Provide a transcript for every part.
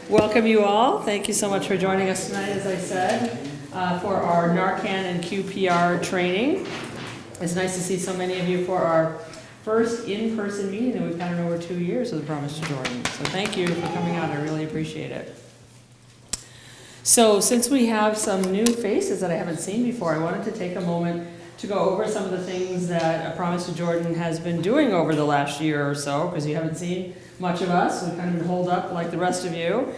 Welcome you all. Thank you so much for joining us tonight, as I said, for our Narcan and QPR training. It's nice to see so many of you for our first in-person meeting that we've had in over 2 years with the Promise to Jordan. So thank you for coming out. I really appreciate it. So since we have some new faces that I haven't seen before, I wanted to take a moment to go over some of the things that A Promise to Jordan has been doing over the last year or so, because you haven't seen much of us. We've kind of been holed up like the rest of you.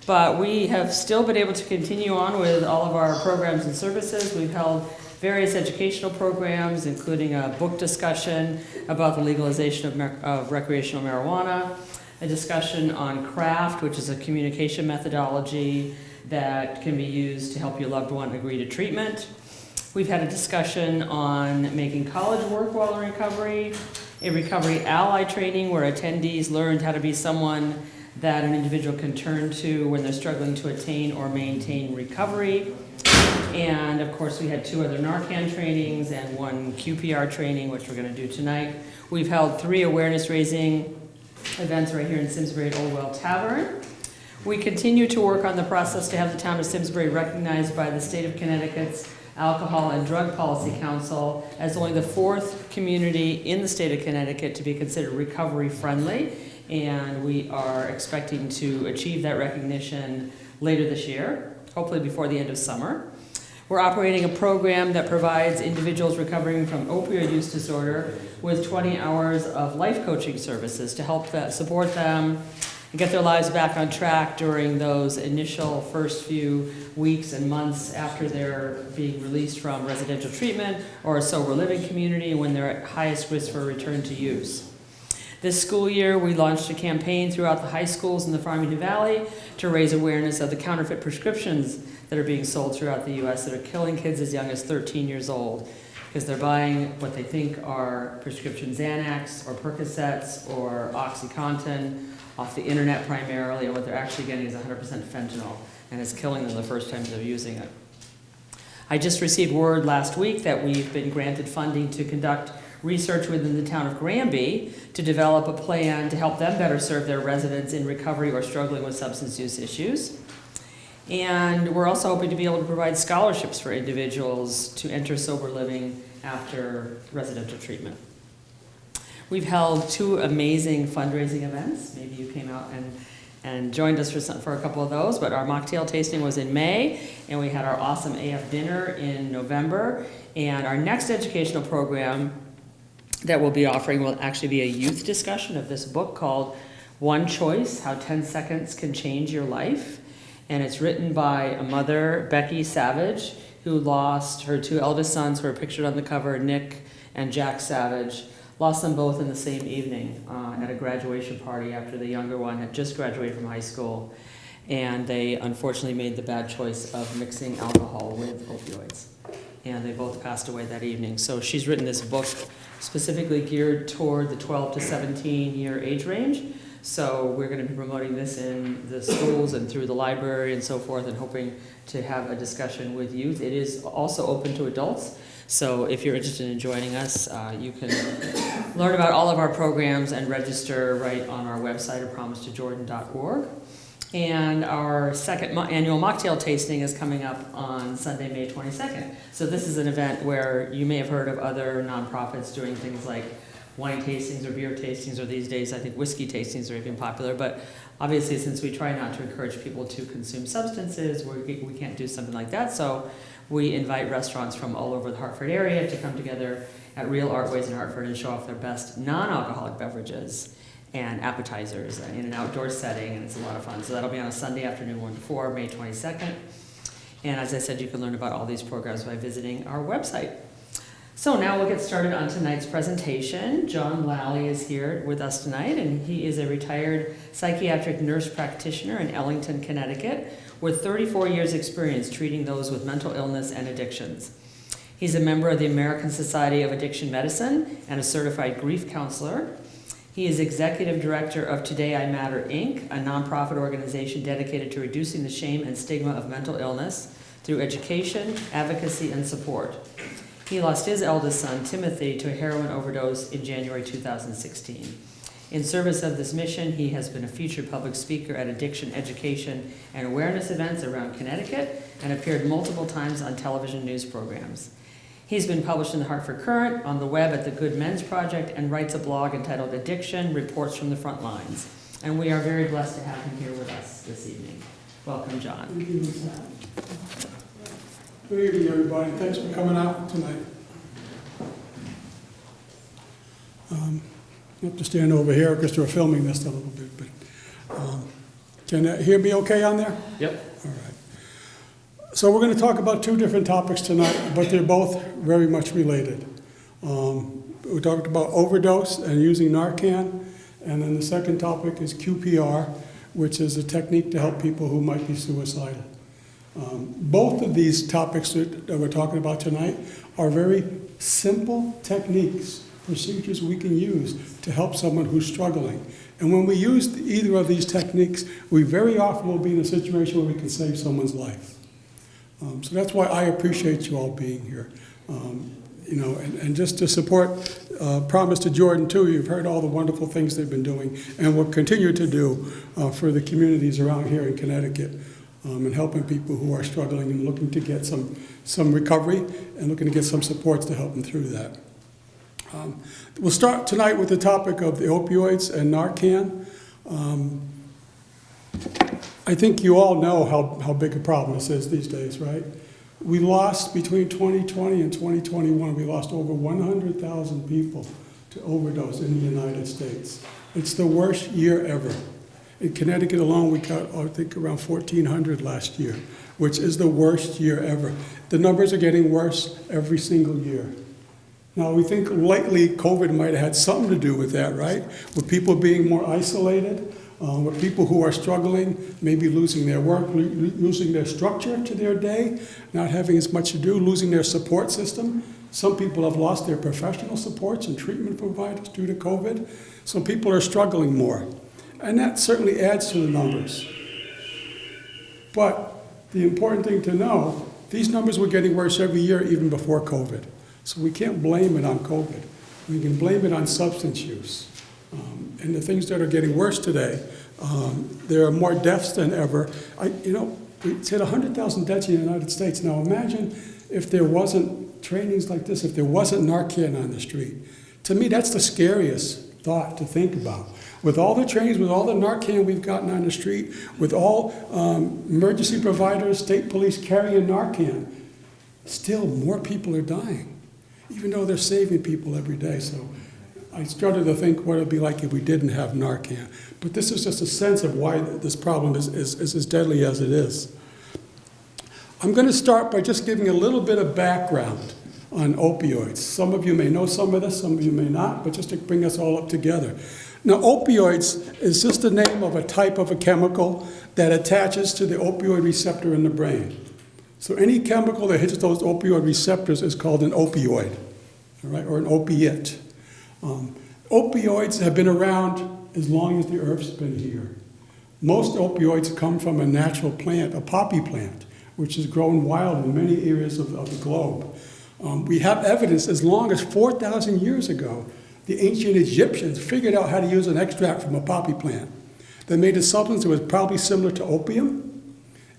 But we have still been able to continue on with all of our programs and services. We've held various educational programs, including a book discussion about the legalization of recreational marijuana, a discussion on craft, which is a communication methodology that can be used to help your loved one agree to treatment. We've had a discussion on making college work while in recovery, a recovery ally training where attendees learned how to be someone that an individual can turn to when they're struggling to attain or maintain recovery. And of course, we had 2 other Narcan trainings and 1 QPR training, which we're going to do tonight. We've held 3 awareness-raising events right here in Simsbury at Old Well Tavern. We continue to work on the process to have the town of Simsbury recognized by the state of Connecticut's Alcohol and Drug Policy Council as only the 4th community in the state of Connecticut to be considered recovery-friendly. And we are expecting to achieve that recognition later this year, hopefully before the end of summer. We're operating a program that provides individuals recovering from opioid use disorder with 20 hours of life coaching services to help support them and get their lives back on track during those initial first few weeks and months after they're being released from residential treatment or a sober living community when they're at highest risk for return to use. This school year, we launched a campaign throughout the high schools in the Farmington Valley to raise awareness of the counterfeit prescriptions that are being sold throughout the U.S. that are killing kids as young as 13 years old because they're buying what they think are prescription Xanax or Percocets or OxyContin off the internet primarily, and what they're actually getting is 100% fentanyl, and it's killing them the first time they're using it. I just received word last week that we've been granted funding to conduct research within the town of Granby to develop a plan to help them better serve their residents in recovery or struggling with substance use issues. And we're also hoping to be able to provide scholarships for individuals to enter sober living after residential treatment. We've held 2 amazing fundraising events. Maybe you came out and joined us for a couple of those, but our mocktail tasting was in May, and we had our awesome AF dinner in November. And our next educational program that we'll be offering will actually be a youth discussion of this book called One Choice, How 10 Seconds Can Change Your Life. And it's written by a mother, Becky Savage, who lost her 2 eldest sons who are pictured on the cover, Nick and Jack Savage. Lost them both in the same evening at a graduation party after the younger one had just graduated from high school. And they unfortunately made the bad choice of mixing alcohol with opioids. And they both passed away that evening. So she's written this book specifically geared toward the 12 to 17 year age range. So we're going to be promoting this in the schools and through the library and so forth, and hoping to have a discussion with youth. It is also open to adults. So if you're interested in joining us, you can learn about all of our programs and register right on our website at promisetojordan.org. And our second annual mocktail tasting is coming up on Sunday, May 22nd. So this is an event where you may have heard of other nonprofits doing things like wine tastings or beer tastings, or these days I think whiskey tastings are even popular. But obviously, since we try not to encourage people to consume substances, we can't do something like that. So we invite restaurants from all over the Hartford area to come together at Real Artways in Hartford and show off their best non-alcoholic beverages and appetizers in an outdoor setting, and it's a lot of fun. So that'll be on a Sunday afternoon, 1 to 4, May 22nd. And as I said, you can learn about all these programs by visiting our website. So now we'll get started on tonight's presentation. John Lally is here with us tonight, and he is a retired psychiatric nurse practitioner in Ellington, Connecticut, with 34 years experience treating those with mental illness and addictions. He's a member of the American Society of Addiction Medicine and a certified grief counselor. He is executive director of Today I Matter, Inc., a nonprofit organization dedicated to reducing the shame and stigma of mental illness through education, advocacy, and support. He lost his eldest son, Timothy, to a heroin overdose in January 2016. In service of this mission, he has been a featured public speaker at addiction education and awareness events around Connecticut and appeared multiple times on television news programs. He's been published in the Hartford Courant, on the web at the Good Men's Project, and writes a blog entitled Addiction, Reports from the Front Lines. And we are very blessed to have him here with us this evening. Welcome, John. Thank you, Lisa. Good evening, everybody. Thanks for coming out tonight. I have to stand over here because we're filming this a little bit, but can you hear me okay on there? Yep. All right. So we're going to talk about two different topics tonight, but they're both very much related. We talked about overdose and using Narcan, and then the second topic is QPR, which is a technique to help people who might be suicidal. Both of these topics that we're talking about tonight are very simple techniques, procedures we can use to help someone who's struggling. And when we use either of these techniques, we very often will be in a situation where we can save someone's life. So that's why I appreciate you all being here. And just to support promise to Jordan too, you've heard all the wonderful things they've been doing and will continue to do for the communities around here in Connecticut, and helping people who are struggling and looking to get some recovery and looking to get some supports to help them through that. We'll start tonight with the topic of the opioids and Narcan. I think you all know how big a problem this is these days, right? We lost, between 2020 and 2021, we lost over 100,000 people to overdose in the United States. It's the worst year ever. In Connecticut alone, we got, I think, around 1,400 last year, which is the worst year ever. The numbers are getting worse every single year. Now, we think lately COVID might have had something to do with that, right? With people being more isolated, with people who are struggling, maybe losing their work, losing their structure to their day, not having as much to do, losing their support system. Some people have lost their professional supports and treatment providers due to COVID. So people are struggling more. And that certainly adds to the numbers. But the important thing to know, these numbers were getting worse every year, even before COVID. So we can't blame it on COVID. We can blame it on substance use. And the things that are getting worse today, there are more deaths than ever. We said 100,000 deaths in the United States. Now imagine if there wasn't trainings like this, if there wasn't Narcan on the street. To me, that's the scariest thought to think about. With all the trainings, with all the Narcan we've gotten on the street, with all emergency providers, state police carrying Narcan, still more people are dying, even though they're saving people every day. So I struggle to think what it would be like if we didn't have Narcan. But this is just a sense of why this problem is as deadly as it is. I'm going to start by just giving a little bit of background on opioids. Some of you may know some of this, some of you may not, but just to bring us all up together. Now, opioids is just the name of a type of a chemical that attaches to the opioid receptor in the brain. So any chemical that hits those opioid receptors is called an opioid, all right, or an opiate. Opioids have been around as long as the earth's been here. Most opioids come from a natural plant, a poppy plant, which is grown wild in many areas of the globe. We have evidence as long as 4,000 years ago, the ancient Egyptians figured out how to use an extract from a poppy plant. They made a substance that was probably similar to opium,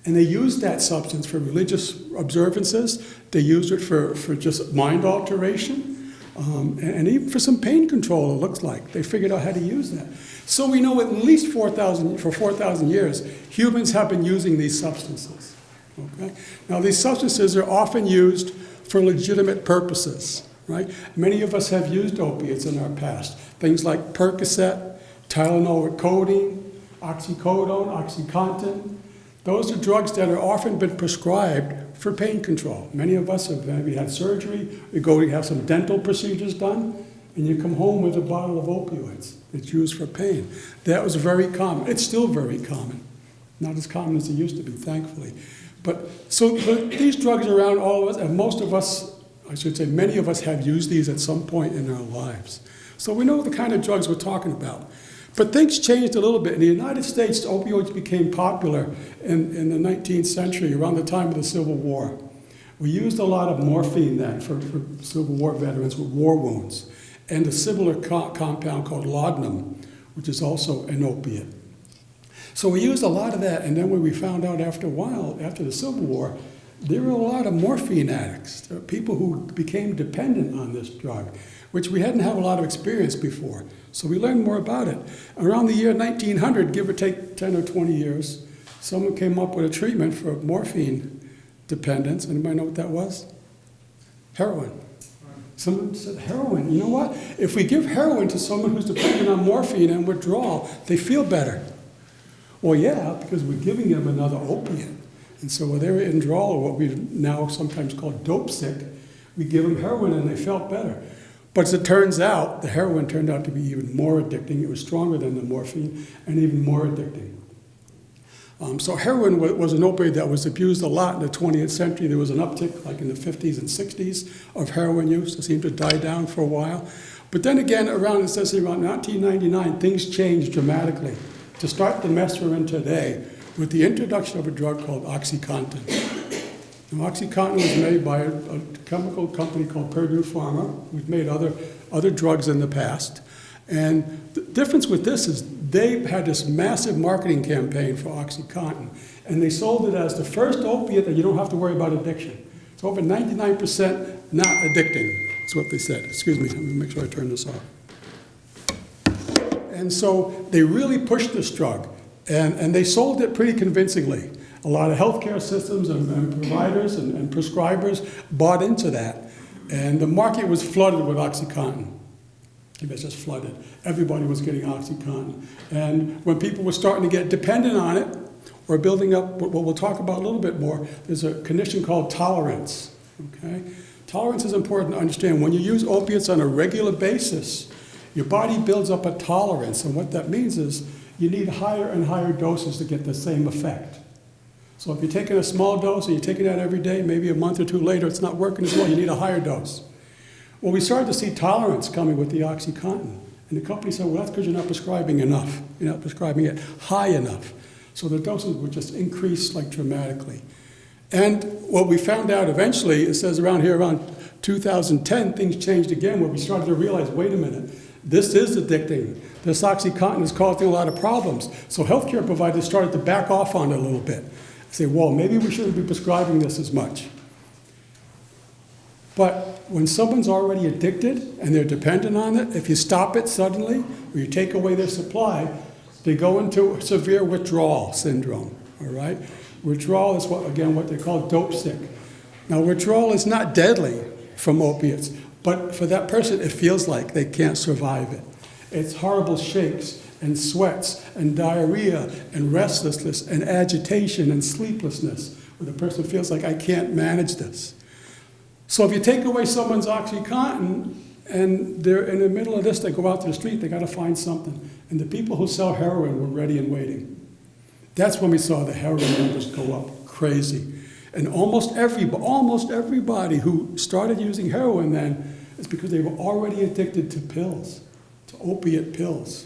and they used that substance for religious observances. They used it for just mind alteration, and even for some pain control, it looks like. They figured out how to use that. So we know at least 4,000 years, humans have been using these substances. Okay? Now, these substances are often used for legitimate purposes. Right? Many of us have used opiates in our past. Things like Percocet, Tylenol with codeine, oxycodone, OxyContin. Those are drugs that are often been prescribed for pain control. Many of us have maybe had surgery, we go to have some dental procedures done, and you come home with a bottle of opioids. It's used for pain. That was very common. It's still very common. Not as common as it used to be, thankfully. But these drugs are around all of us, and most of us, I should say many of us have used these at some point in our lives. So we know the kind of drugs we're talking about. But things changed a little bit. In the United States, opioids became popular in the 19th century, around the time of the Civil War. We used a lot of morphine then for Civil War veterans with war wounds, and a similar compound called laudanum, which is also an opiate. So we used a lot of that, and then when we found out after a while, after the Civil War, there were a lot of morphine addicts, people who became dependent on this drug, which we hadn't had a lot of experience before. So we learned more about it. Around the year 1900, give or take 10 or 20 years, someone came up with a treatment for morphine dependence. Anybody know what that was? Heroin. Someone said, heroin. You know what? If we give heroin to someone who's dependent on morphine and withdrawal, they feel better. Well, yeah, because we're giving them another opiate. And so when they were in withdrawal, or what we now sometimes call dope sick, we give them heroin and they felt better. But as it turns out, the heroin turned out to be even more addicting. It was stronger than the morphine and even more addicting. So heroin was an opioid that was abused a lot in the 20th century. There was an uptick, like in the 50s and 60s, of heroin use. It seemed to die down for a while. But then again, it says around 1999, things changed dramatically. To start the mess we're in today, with the introduction of a drug called OxyContin. Now, OxyContin was made by a chemical company called Purdue Pharma. We've made other drugs in the past. And the difference with this is they had this massive marketing campaign for OxyContin, and they sold it as the first opiate that you don't have to worry about addiction. It's over 99% not addicting, that's what they said. Excuse me, let me make sure I turn this off. And so they really pushed this drug, and they sold it pretty convincingly. A lot of healthcare systems and providers and prescribers bought into that, and the market was flooded with OxyContin. It was just flooded. Everybody was getting OxyContin. And when people were starting to get dependent on it, or building up what we'll talk about a little bit more, there's a condition called tolerance. Okay? Tolerance is important to understand. When you use opiates on a regular basis, your body builds up a tolerance. And what that means is you need higher and higher doses to get the same effect. So if you're taking a small dose and you're taking that every day, maybe a month or two later, it's not working as well, you need a higher dose. Well, we started to see tolerance coming with the OxyContin. And the company said, well, that's because you're not prescribing enough. You're not prescribing it high enough. So the doses would just increase like dramatically. And what we found out eventually, it says around 2010, things changed again, where we started to realize, wait a minute, this is addicting. This OxyContin is causing a lot of problems. So healthcare providers started to back off on it a little bit. Say, well, maybe we shouldn't be prescribing this as much. But when someone's already addicted and they're dependent on it, if you stop it suddenly or you take away their supply, they go into severe withdrawal syndrome, all right? Withdrawal is, what they call dope sick. Now, withdrawal is not deadly from opiates, but for that person, it feels like they can't survive it. It's horrible shakes and sweats and diarrhea and restlessness and agitation and sleeplessness, where the person feels like, I can't manage this. So if you take away someone's OxyContin and they're in the middle of this, they go out to the street, they got to find something. And the people who sell heroin were ready and waiting. That's when we saw the heroin numbers go up crazy. And almost everybody who started using heroin then is because they were already addicted to pills, to opiate pills.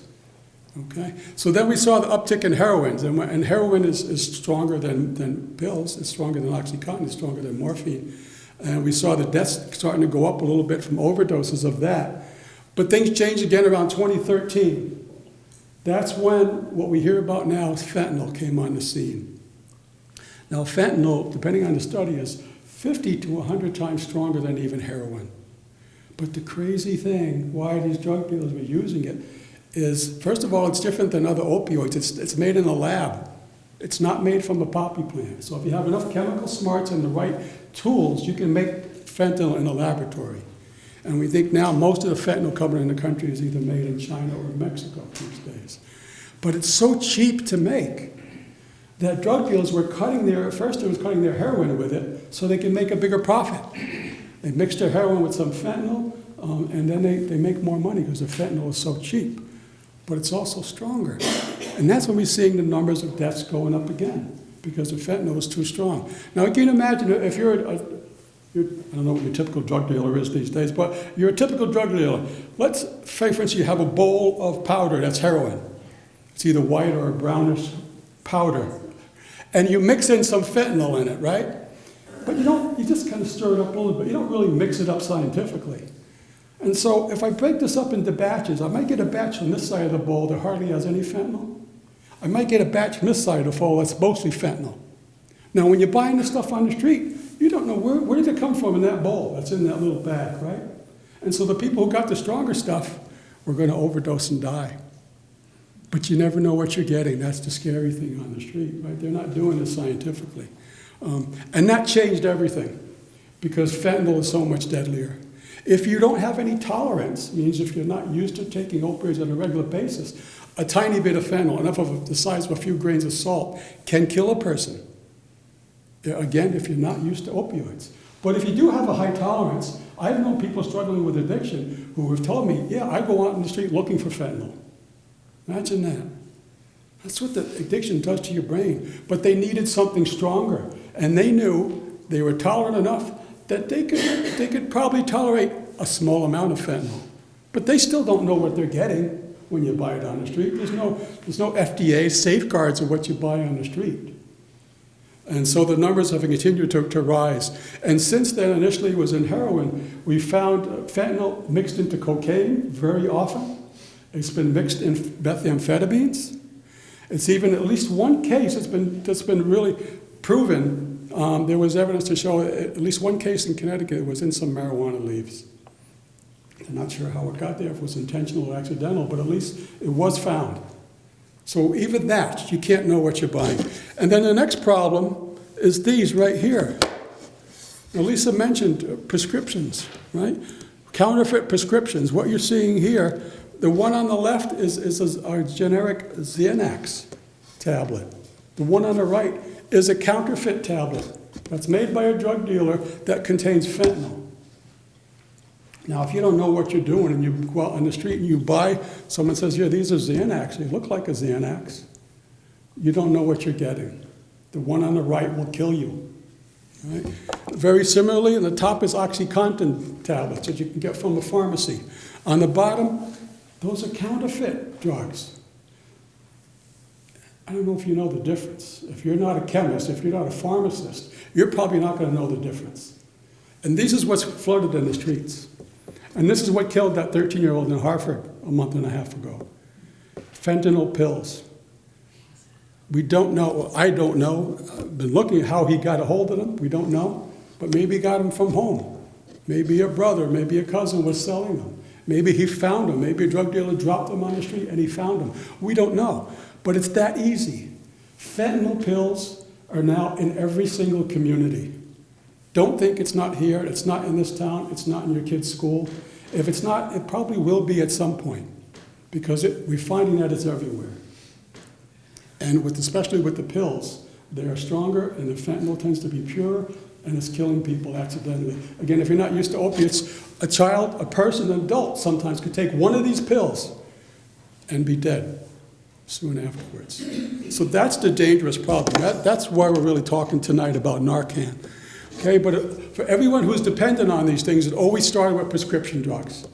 Okay? So then we saw the uptick in heroin, and heroin is stronger than pills, it's stronger than OxyContin, it's stronger than morphine. And we saw the deaths starting to go up a little bit from overdoses of that. But things changed again around 2013. That's when what we hear about now is fentanyl came on the scene. Now fentanyl, depending on the study, is 50 to 100 times stronger than even heroin. But the crazy thing, why these drug dealers were using it, is, first of all, it's different than other opioids. It's made in a lab. It's not made from a poppy plant. So if you have enough chemical smarts and the right tools, you can make fentanyl in a laboratory. And we think now most of the fentanyl coming in the country is either made in China or Mexico these days. But it's so cheap to make that drug dealers were cutting their heroin with it so they can make a bigger profit. They mix their heroin with some fentanyl, and then they make more money because the fentanyl is so cheap. But it's also stronger. And that's when we're seeing the numbers of deaths going up again, because the fentanyl is too strong. Now, you can imagine if you're I don't know what your typical drug dealer is these days, but you're a typical drug dealer. Let's say, for instance, you have a bowl of powder, that's heroin. It's either white or a brownish powder. And you mix in some fentanyl in it, right? But you just kind of stir it up a little bit. You don't really mix it up scientifically. And so if I break this up into batches, I might get a batch from this side of the bowl that hardly has any fentanyl. I might get a batch from this side of the bowl that's mostly fentanyl. Now, when you're buying this stuff on the street, you don't know where did it come from in that bowl that's in that little bag, right? And so the people who got the stronger stuff were going to overdose and die. But you never know what you're getting. That's the scary thing on the street, right? They're not doing this scientifically. And that changed everything because fentanyl is so much deadlier. If you don't have any tolerance, means if you're not used to taking opioids on a regular basis, a tiny bit of fentanyl, enough of the size of a few grains of salt, can kill a person. Again, if you're not used to opioids. But if you do have a high tolerance, I've known people struggling with addiction who have told me, yeah, I go out in the street looking for fentanyl. Imagine that. That's what the addiction does to your brain. But they needed something stronger. And they knew they were tolerant enough that they could probably tolerate a small amount of fentanyl. But they still don't know what they're getting when you buy it on the street. There's no FDA safeguards of what you buy on the street. And so the numbers have continued to rise. And since then, initially it was in heroin, we found fentanyl mixed into cocaine very often. It's been mixed in methamphetamines. It's even at least one case that's been really proven. There was evidence to show at least one case in Connecticut was in some marijuana leaves. I'm not sure how it got there, if it was intentional or accidental, but at least it was found. So even that, you can't know what you're buying. And then the next problem is these right here. Now, Lisa mentioned prescriptions, right? Counterfeit prescriptions. What you're seeing here, the one on the left is our generic Xanax tablet. The one on the right is a counterfeit tablet that's made by a drug dealer that contains fentanyl. Now, if you don't know what you're doing and you go out on the street and you buy, someone says, yeah, these are Xanax. They look like a Xanax. You don't know what you're getting. The one on the right will kill you. Right? Very similarly, on the top is OxyContin tablets that you can get from a pharmacy. On the bottom, those are counterfeit drugs. I don't know if you know the difference. If you're not a chemist, if you're not a pharmacist, you're probably not going to know the difference. And this is what's flooded in the streets. And this is what killed that 13-year-old in Hartford a month and a half ago. Fentanyl pills. We don't know, I don't know. I've been looking at how he got a hold of them. We don't know. But maybe he got them from home. Maybe a brother, maybe a cousin was selling them. Maybe he found them. Maybe a drug dealer dropped them on the street and he found them. We don't know. But it's that easy. Fentanyl pills are now in every single community. Don't think it's not here, it's not in this town, it's not in your kid's school. If it's not, it probably will be at some point, because we're finding that it's everywhere. And especially with the pills, they are stronger, and the fentanyl tends to be pure, and it's killing people accidentally. Again, if you're not used to opiates, a child, a person, an adult sometimes could take one of these pills and be dead soon afterwards. So that's the dangerous problem. That's why we're really talking tonight about Narcan. Okay, but for everyone who's dependent on these things, it always started with prescription drugs.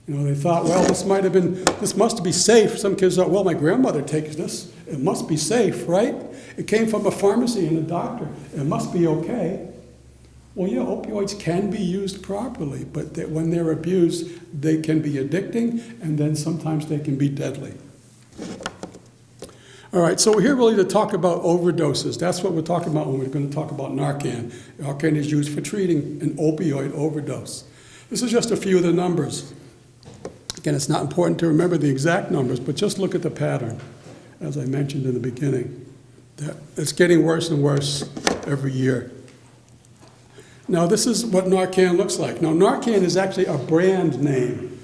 You know, they thought, well, this must be safe. Some kids thought, well, my grandmother takes this. It must be safe, right? It came from a pharmacy and a doctor. It must be okay. Well, yeah, opioids can be used properly, but when they're abused, they can be addicting, and then sometimes they can be deadly. All right, so we're here really to talk about overdoses. That's what we're talking about when we're going to talk about Narcan. Narcan is used for treating an opioid overdose. This is just a few of the numbers. Again, it's not important to remember the exact numbers, but just look at the pattern, as I mentioned in the beginning. It's getting worse and worse every year. Now, this is what Narcan looks like. Now, Narcan is actually a brand name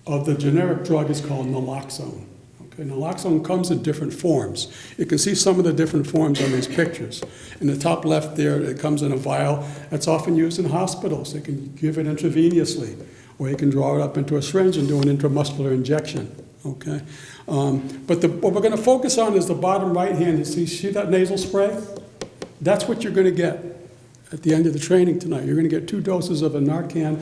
of the generic drug. It's called naloxone. Naloxone comes in different forms. You can see some of the different forms on these pictures. In the top left there, it comes in a vial that's often used in hospitals. They can give it intravenously, or you can draw it up into a syringe and do an intramuscular injection. Okay, but what we're going to focus on is the bottom right hand. See that nasal spray? That's what you're going to get at the end of the training tonight. You're going to get 2 doses of a Narcan,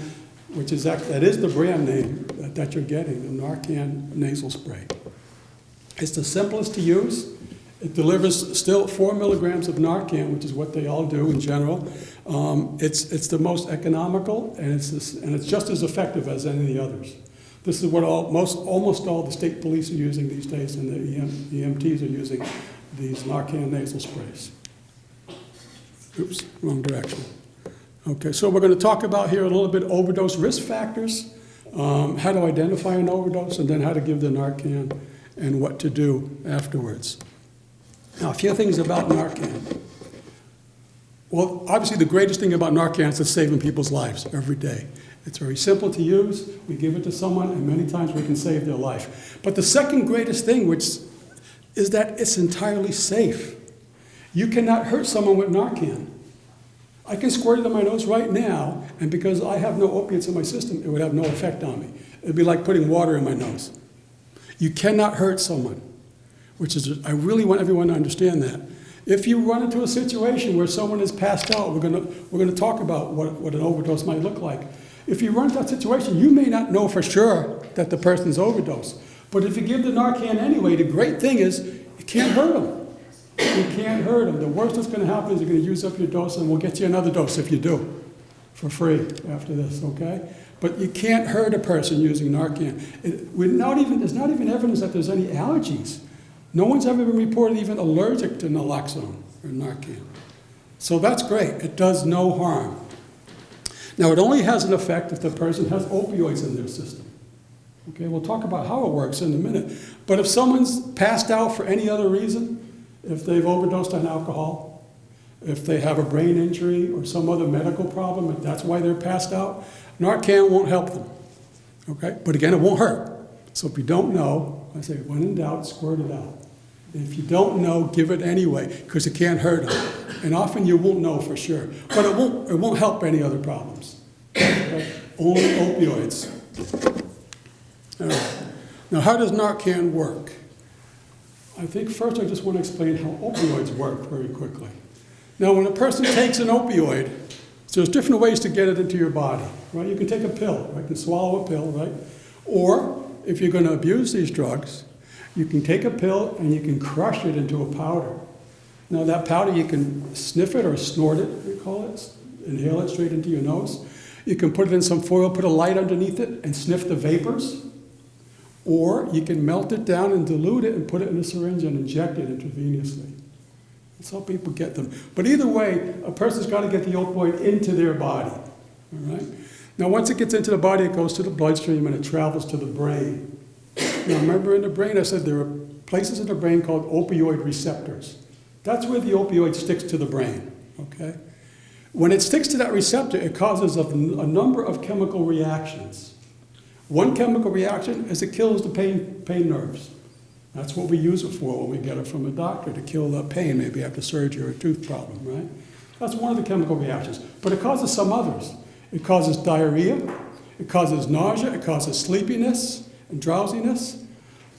that is the brand name that you're getting, the Narcan nasal spray. It's the simplest to use. It delivers still 4 milligrams of Narcan, which is what they all do in general. It's the most economical, and it's just as effective as any of the others. This is what almost all the state police are using these days, and the EMTs are using these Narcan nasal sprays. Oops, wrong direction. Okay, so we're going to talk about here a little bit overdose risk factors, how to identify an overdose, and then how to give the Narcan and what to do afterwards. Now, a few things about Narcan. Well, obviously the greatest thing about Narcan is it's saving people's lives every day. It's very simple to use. We give it to someone, and many times we can save their life. But the second greatest thing, which is that it's entirely safe. You cannot hurt someone with Narcan. I can squirt it in my nose right now, and because I have no opiates in my system, it would have no effect on me. It would be like putting water in my nose. You cannot hurt someone, which is, I really want everyone to understand that. If you run into a situation where someone is passed out, we're going to talk about what an overdose might look like. If you run into that situation, you may not know for sure that the person's overdosed. But if you give the Narcan anyway, the great thing is you can't hurt them. You can't hurt them. The worst that's going to happen is you're going to use up your dose, and we'll get you another dose if you do, for free after this, okay? But you can't hurt a person using Narcan. There's not even evidence that there's any allergies. No one's ever been reported even allergic to naloxone or Narcan. So that's great. It does no harm. Now, it only has an effect if the person has opioids in their system. Okay, we'll talk about how it works in a minute. But if someone's passed out for any other reason, if they've overdosed on alcohol, if they have a brain injury or some other medical problem, if that's why they're passed out, Narcan won't help them. Okay, but again, it won't hurt. So if you don't know, I say, when in doubt, squirt it out. And if you don't know, give it anyway, because it can't hurt them. And often you won't know for sure. But it won't help any other problems. Okay? Only opioids. All right. Now, how does Narcan work? I think first I just want to explain how opioids work very quickly. Now, when a person takes an opioid, so there's different ways to get it into your body, right? You can take a pill, right? You can swallow a pill, right? Or if you're going to abuse these drugs, you can take a pill and you can crush it into a powder. Now that powder, you can sniff it or snort it, we call it, inhale it straight into your nose. You can put it in some foil, put a light underneath it and sniff the vapors. Or you can melt it down and dilute it and put it in a syringe and inject it intravenously. That's how people get them. But either way, a person's got to get the opioid into their body. All right? Now, once it gets into the body, it goes to the bloodstream and it travels to the brain. Now, remember in the brain, I said there are places in the brain called opioid receptors. That's where the opioid sticks to the brain. Okay? When it sticks to that receptor, it causes a number of chemical reactions. One chemical reaction is it kills the pain nerves. That's what we use it for when we get it from a doctor, to kill the pain, maybe after surgery or a tooth problem, right? That's one of the chemical reactions. But it causes some others. It causes diarrhea, it causes nausea, it causes sleepiness and drowsiness.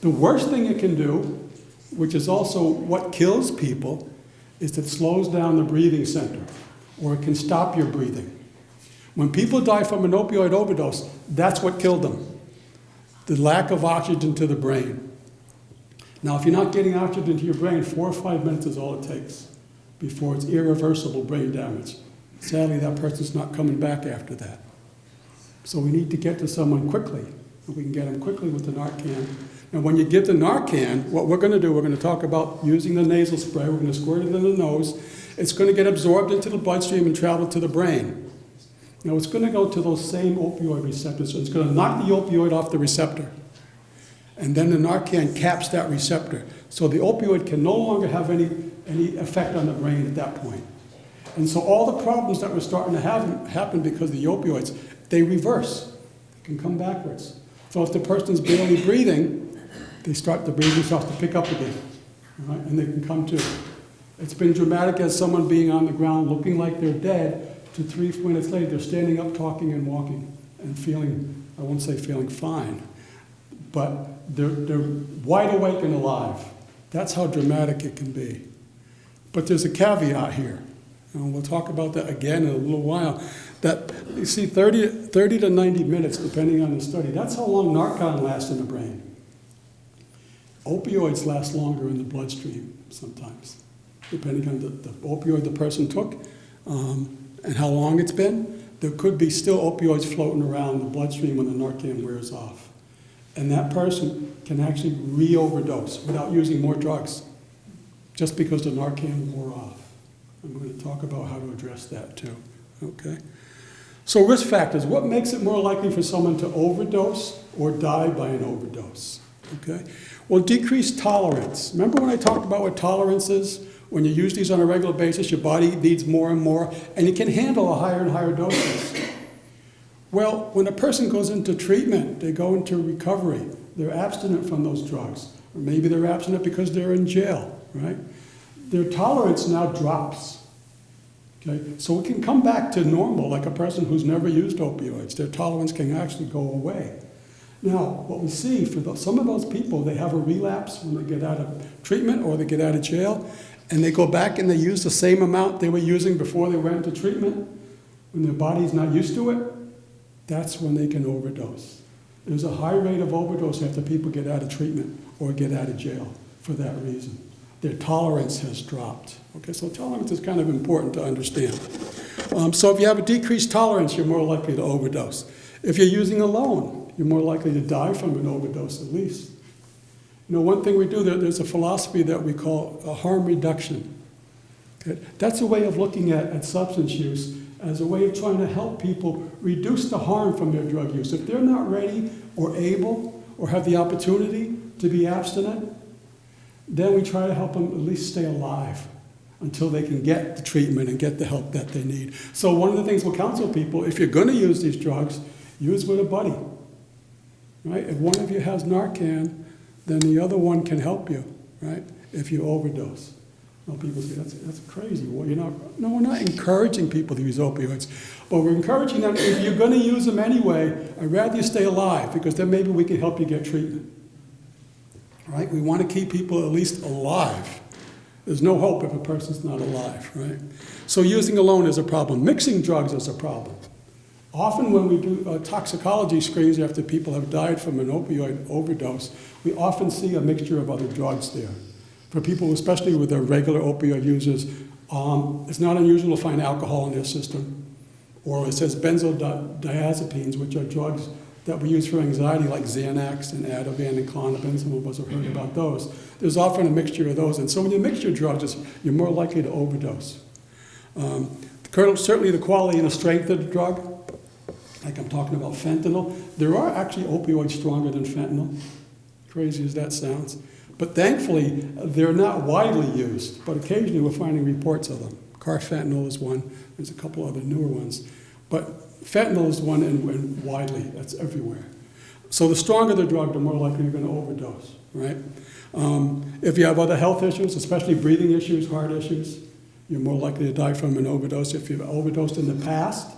The worst thing it can do, which is also what kills people, is it slows down the breathing center, or it can stop your breathing. When people die from an opioid overdose, that's what killed them. The lack of oxygen to the brain. Now, if you're not getting oxygen to your brain, 4 or 5 minutes is all it takes before it's irreversible brain damage. Sadly, that person's not coming back after that. So we need to get to someone quickly. And we can get them quickly with the Narcan. Now, when you give the Narcan, what we're going to do, we're going to talk about using the nasal spray. We're going to squirt it in the nose. It's going to get absorbed into the bloodstream and travel to the brain. Now, it's going to go to those same opioid receptors. So it's going to knock the opioid off the receptor. And then the Narcan caps that receptor. So the opioid can no longer have any effect on the brain at that point. And so all the problems that were starting to happen because of the opioids, they reverse. They can come backwards. So if the person's barely breathing, the breathing starts to pick up again. Right? And they can come to. It's been dramatic as someone being on the ground looking like they're dead, to 3 minutes later, they're standing up, talking and walking, and feeling, I won't say feeling fine, but they're wide awake and alive. That's how dramatic it can be. But there's a caveat here, and we'll talk about that again in a little while, that you see 30 to 90 minutes, depending on the study. That's how long Narcan lasts in the brain. Opioids last longer in the bloodstream sometimes, depending on the opioid the person took. and how long it's been, there could be still opioids floating around the bloodstream when the Narcan wears off. And that person can actually re-overdose without using more drugs, just because the Narcan wore off. I'm going to talk about how to address that too, okay? So risk factors, what makes it more likely for someone to overdose or die by an overdose, okay? Well, decreased tolerance. Remember when I talked about what tolerance is? When you use these on a regular basis, your body needs more and more, and you can handle a higher and higher doses. Well, when a person goes into treatment, they go into recovery, they're abstinent from those drugs. Or maybe they're abstinent because they're in jail, right? Their tolerance now drops. Okay? So it can come back to normal, like a person who's never used opioids. Their tolerance can actually go away. Now, what we see for some of those people, they have a relapse when they get out of treatment or they get out of jail, and they go back and they use the same amount they were using before they went into treatment. When their body's not used to it, that's when they can overdose. There's a high rate of overdose after people get out of treatment or get out of jail for that reason. Their tolerance has dropped. Okay, so tolerance is kind of important to understand. So if you have a decreased tolerance, you're more likely to overdose. If you're using alone, you're more likely to die from an overdose at least. You know, one thing we do, there's a philosophy that we call a harm reduction. Okay? That's a way of looking at substance use as a way of trying to help people reduce the harm from their drug use. If they're not ready or able or have the opportunity to be abstinent, then we try to help them at least stay alive until they can get the treatment and get the help that they need. So one of the things we'll counsel people, if you're going to use these drugs, use with a buddy. Right? If one of you has Narcan, then the other one can help you, right? If you overdose. Well, people say, that's crazy. Well, no, we're not encouraging people to use opioids, but we're encouraging them, if you're going to use them anyway, I'd rather you stay alive, because then maybe we can help you get treatment. Right? We want to keep people at least alive. There's no hope if a person's not alive, right? So using alone is a problem. Mixing drugs is a problem. Often when we do toxicology screens after people have died from an opioid overdose, we often see a mixture of other drugs there. For people, especially with their regular opioid users, it's not unusual to find alcohol in their system. Or it says benzodiazepines, which are drugs that we use for anxiety, like Xanax and Ativan and Klonopin. Some of us have heard about those. There's often a mixture of those. And so when you mix your drugs, you're more likely to overdose. Certainly the quality and the strength of the drug, like I'm talking about fentanyl. There are actually opioids stronger than fentanyl, crazy as that sounds. But thankfully, they're not widely used, but occasionally we're finding reports of them. Carfentanil is one, there's a couple other newer ones. But fentanyl is one and widely, that's everywhere. So the stronger the drug, the more likely you're going to overdose, right? If you have other health issues, especially breathing issues, heart issues, you're more likely to die from an overdose. If you've overdosed in the past,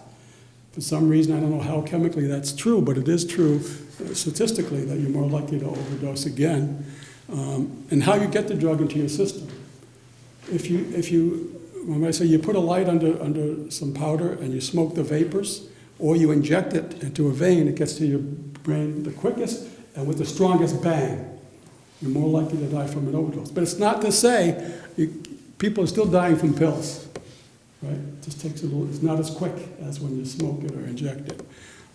for some reason, I don't know how chemically that's true, but it is true statistically that you're more likely to overdose again. And how you get the drug into your system. When I say you put a light under some powder and you smoke the vapors, or you inject it into a vein, it gets to your brain the quickest and with the strongest bang. You're more likely to die from an overdose. But it's not to say people are still dying from pills. Right? It just takes a little, it's not as quick as when you smoke it or inject it.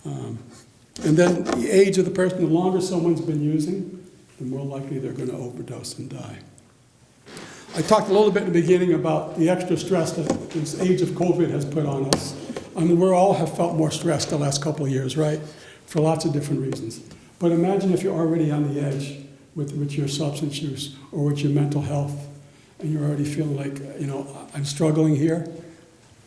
And then the age of the person, the longer someone's been using, the more likely they're going to overdose and die. I talked a little bit in the beginning about the extra stress that this age of COVID has put on us. I mean, we all have felt more stressed the last couple of years, right? For lots of different reasons. But imagine if you're already on the edge with your substance use or with your mental health, and you're already feeling like, I'm struggling here.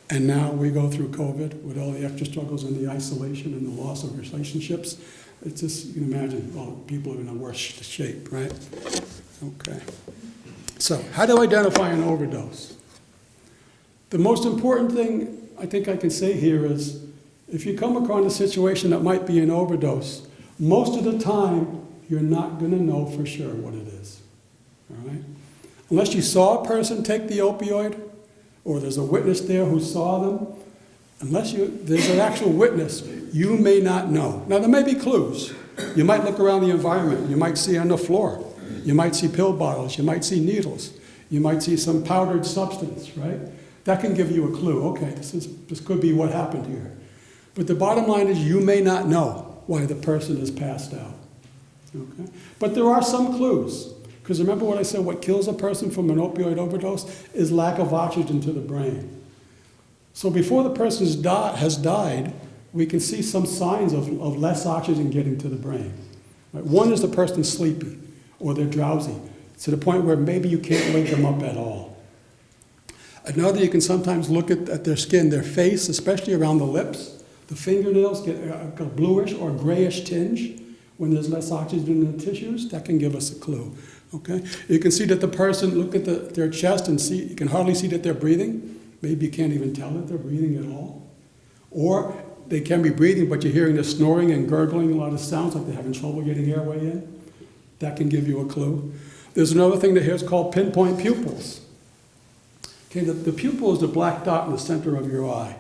And now we go through COVID with all the extra struggles and the isolation and the loss of relationships. It's just, you can imagine, people are in a worse shape, right? Okay. So, how to identify an overdose? The most important thing I think I can say here is, if you come across a situation that might be an overdose, most of the time, you're not going to know for sure what it is, all right? Unless you saw a person take the opioid, or there's a witness there who saw them, unless there's an actual witness, you may not know. Now, there may be clues. You might look around the environment. You might see on the floor. You might see pill bottles. You might see needles. You might see some powdered substance, right? That can give you a clue. Okay, this could be what happened here. But the bottom line is you may not know why the person is passed out. Okay? But there are some clues. Because remember what I said, what kills a person from an opioid overdose is lack of oxygen to the brain. So before the person has died, we can see some signs of less oxygen getting to the brain. Right? One is the person sleepy or they're drowsy to the point where maybe you can't wake them up at all. Another, you can sometimes look at their skin, their face, especially around the lips. The fingernails get a bluish or grayish tinge when there's less oxygen in the tissues. That can give us a clue. Okay? You can see that the person, look at their chest and see, you can hardly see that they're breathing. Maybe you can't even tell that they're breathing at all. Or they can be breathing, but you're hearing the snoring and gurgling, a lot of sounds like they're having trouble getting airway in. That can give you a clue. There's another thing that here is called pinpoint pupils. Okay, the pupil is the black dot in the center of your eye.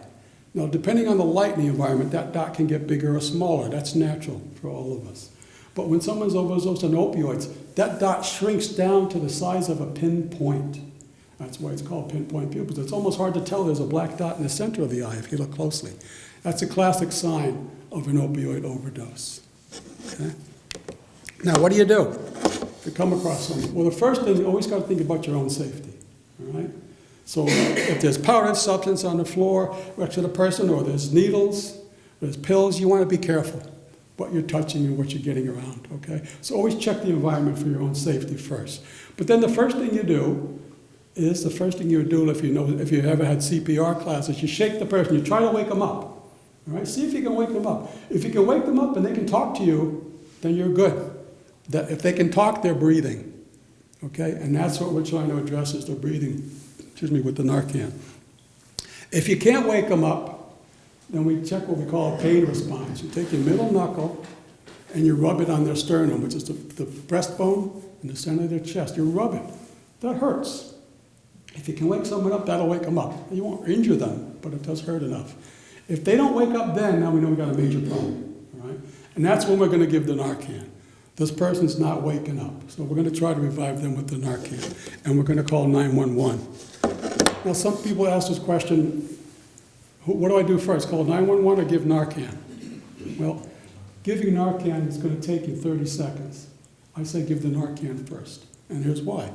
Now, depending on the light in the environment, that dot can get bigger or smaller. That's natural for all of us. But when someone's overdosed on opioids, that dot shrinks down to the size of a pinpoint. That's why it's called pinpoint pupils. It's almost hard to tell there's a black dot in the center of the eye if you look closely. That's a classic sign of an opioid overdose. Okay? Now, what do you do if you come across someone? Well, the first thing, you always got to think about your own safety. All right? So if there's powdered substance on the floor next to the person, or there's needles, there's pills, you want to be careful what you're touching and what you're getting around. Okay? So always check the environment for your own safety first. But then the first thing you do is the first thing you would do if you ever had CPR classes, you shake the person, you try to wake them up. All right? See if you can wake them up. If you can wake them up and they can talk to you, then you're good. If they can talk, they're breathing. Okay? And that's what we're trying to address is their breathing, with the Narcan. If you can't wake them up, then we check what we call a pain response. You take your middle knuckle and you rub it on their sternum, which is the breastbone in the center of their chest. You rub it. That hurts. If you can wake someone up, that'll wake them up. You won't injure them, but it does hurt enough. If they don't wake up then, now we know we've got a major problem. All right? And that's when we're going to give the Narcan. This person's not waking up. So we're going to try to revive them with the Narcan. And we're going to call 911. Now, some people ask this question, what do I do first? Call 911 or give Narcan? Well, giving Narcan is going to take you 30 seconds. I say give the Narcan first. And here's why.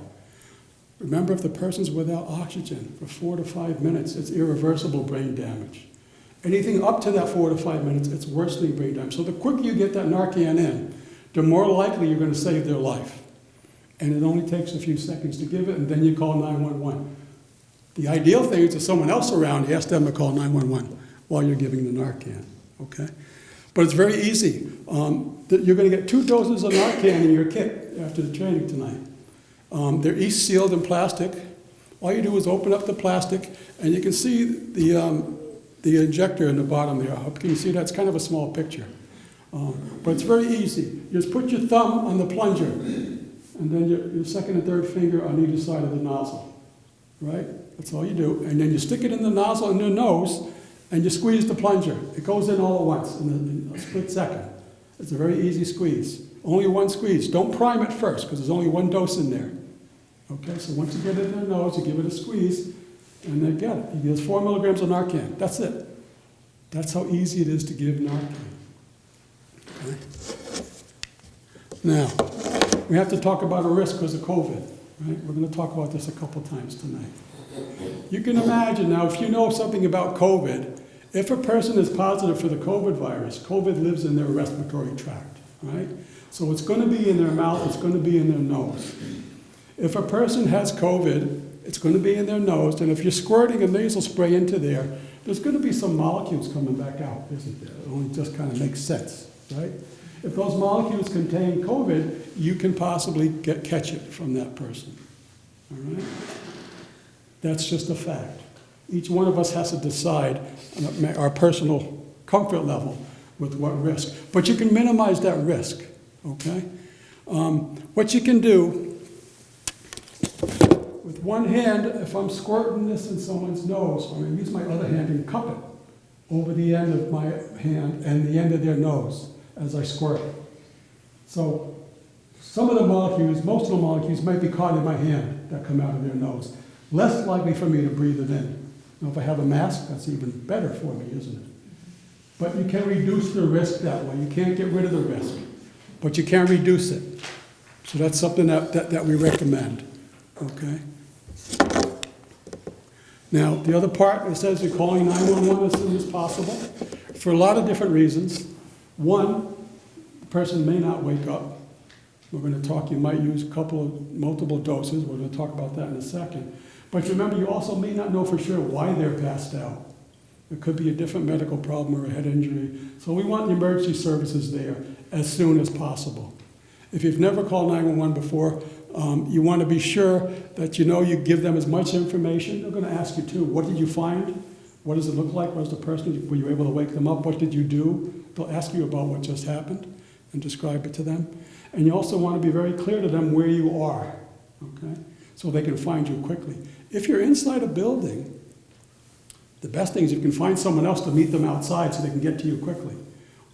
Remember, if the person's without oxygen for 4 to 5 minutes, it's irreversible brain damage. Anything up to that 4 to 5 minutes, it's worsening brain damage. So the quicker you get that Narcan in, the more likely you're going to save their life. And it only takes a few seconds to give it, and then you call 911. The ideal thing is if someone else around, you ask them to call 911 while you're giving the Narcan, okay? But it's very easy. You're going to get 2 doses of Narcan in your kit after the training tonight. They're each sealed in plastic. All you do is open up the plastic, and you can see the injector in the bottom there. Can you see that? It's kind of a small picture. But it's very easy. You just put your thumb on the plunger, and then your second and third finger on either side of the nozzle. Right? That's all you do. And then you stick it in the nozzle in your nose, and you squeeze the plunger. It goes in all at once in a split second. It's a very easy squeeze. Only one squeeze. Don't prime it first, because there's only 1 dose in there. Okay, so once you get it in the nose, you give it a squeeze, and then get it. You get 4 milligrams of Narcan. That's it. That's how easy it is to give Narcan. Okay. Now, we have to talk about a risk because of COVID. Right? We're going to talk about this a couple times tonight. You can imagine now, if you know something about COVID, if a person is positive for the COVID virus, COVID lives in their respiratory tract, right? So it's going to be in their mouth, it's going to be in their nose. If a person has COVID, it's going to be in their nose, and if you're squirting a nasal spray into there, there's going to be some molecules coming back out, isn't there? It only just kind of makes sense, right? If those molecules contain COVID, you can possibly catch it from that person. All right? That's just a fact. Each one of us has to decide our personal comfort level with what risk. But you can minimize that risk, okay? What you can do, with one hand, if I'm squirting this in someone's nose, I'm going to use my other hand and cup it over the end of my hand and the end of their nose as I squirt. So some of the molecules, most of the molecules might be caught in my hand that come out of their nose. Less likely for me to breathe it in. Now, if I have a mask, that's even better for me, isn't it? But you can reduce the risk that way. You can't get rid of the risk, but you can reduce it. So that's something that we recommend, okay? Now, the other part, it says you're calling 911 as soon as possible for a lot of different reasons. One, the person may not wake up. We're going to talk, you might use multiple doses. We're going to talk about that in a second. But remember, you also may not know for sure why they're passed out. It could be a different medical problem or a head injury. So we want the emergency services there as soon as possible. If you've never called 911 before, you want to be sure that you give them as much information. They're going to ask you too, what did you find? What does it look like? Was the person, were you able to wake them up? What did you do? They'll ask you about what just happened and describe it to them. And you also want to be very clear to them where you are, okay? So they can find you quickly. If you're inside a building, the best thing is you can find someone else to meet them outside so they can get to you quickly.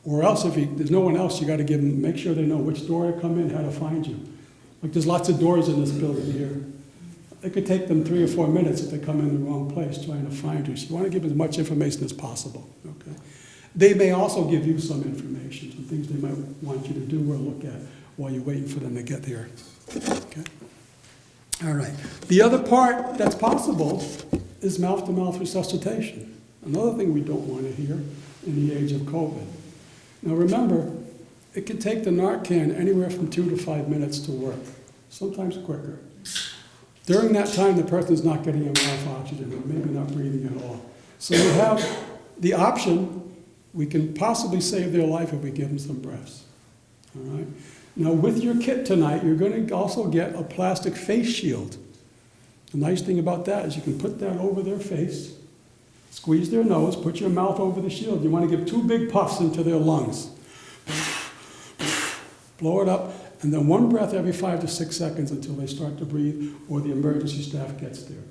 Or else, if there's no one else, you got to make sure they know which door to come in, how to find you. Like there's lots of doors in this building here. It could take them 3 or 4 minutes if they come in the wrong place trying to find you. So you want to give as much information as possible. Okay? They may also give you some information, some things they might want you to do or look at while you're waiting for them to get here. Okay? All right. The other part that's possible is mouth-to-mouth resuscitation. Another thing we don't want to hear in the age of COVID. Now remember, it can take the Narcan anywhere from 2 to 5 minutes to work, sometimes quicker. During that time, the person's not getting enough oxygen, or maybe not breathing at all. So we have the option, we can possibly save their life if we give them some breaths. All right? Now with your kit tonight, you're going to also get a plastic face shield. The nice thing about that is you can put that over their face, squeeze their nose, put your mouth over the shield. You want to give 2 big puffs into their lungs. Blow it up, and then 1 breath every 5 to 6 seconds until they start to breathe or the emergency staff gets there.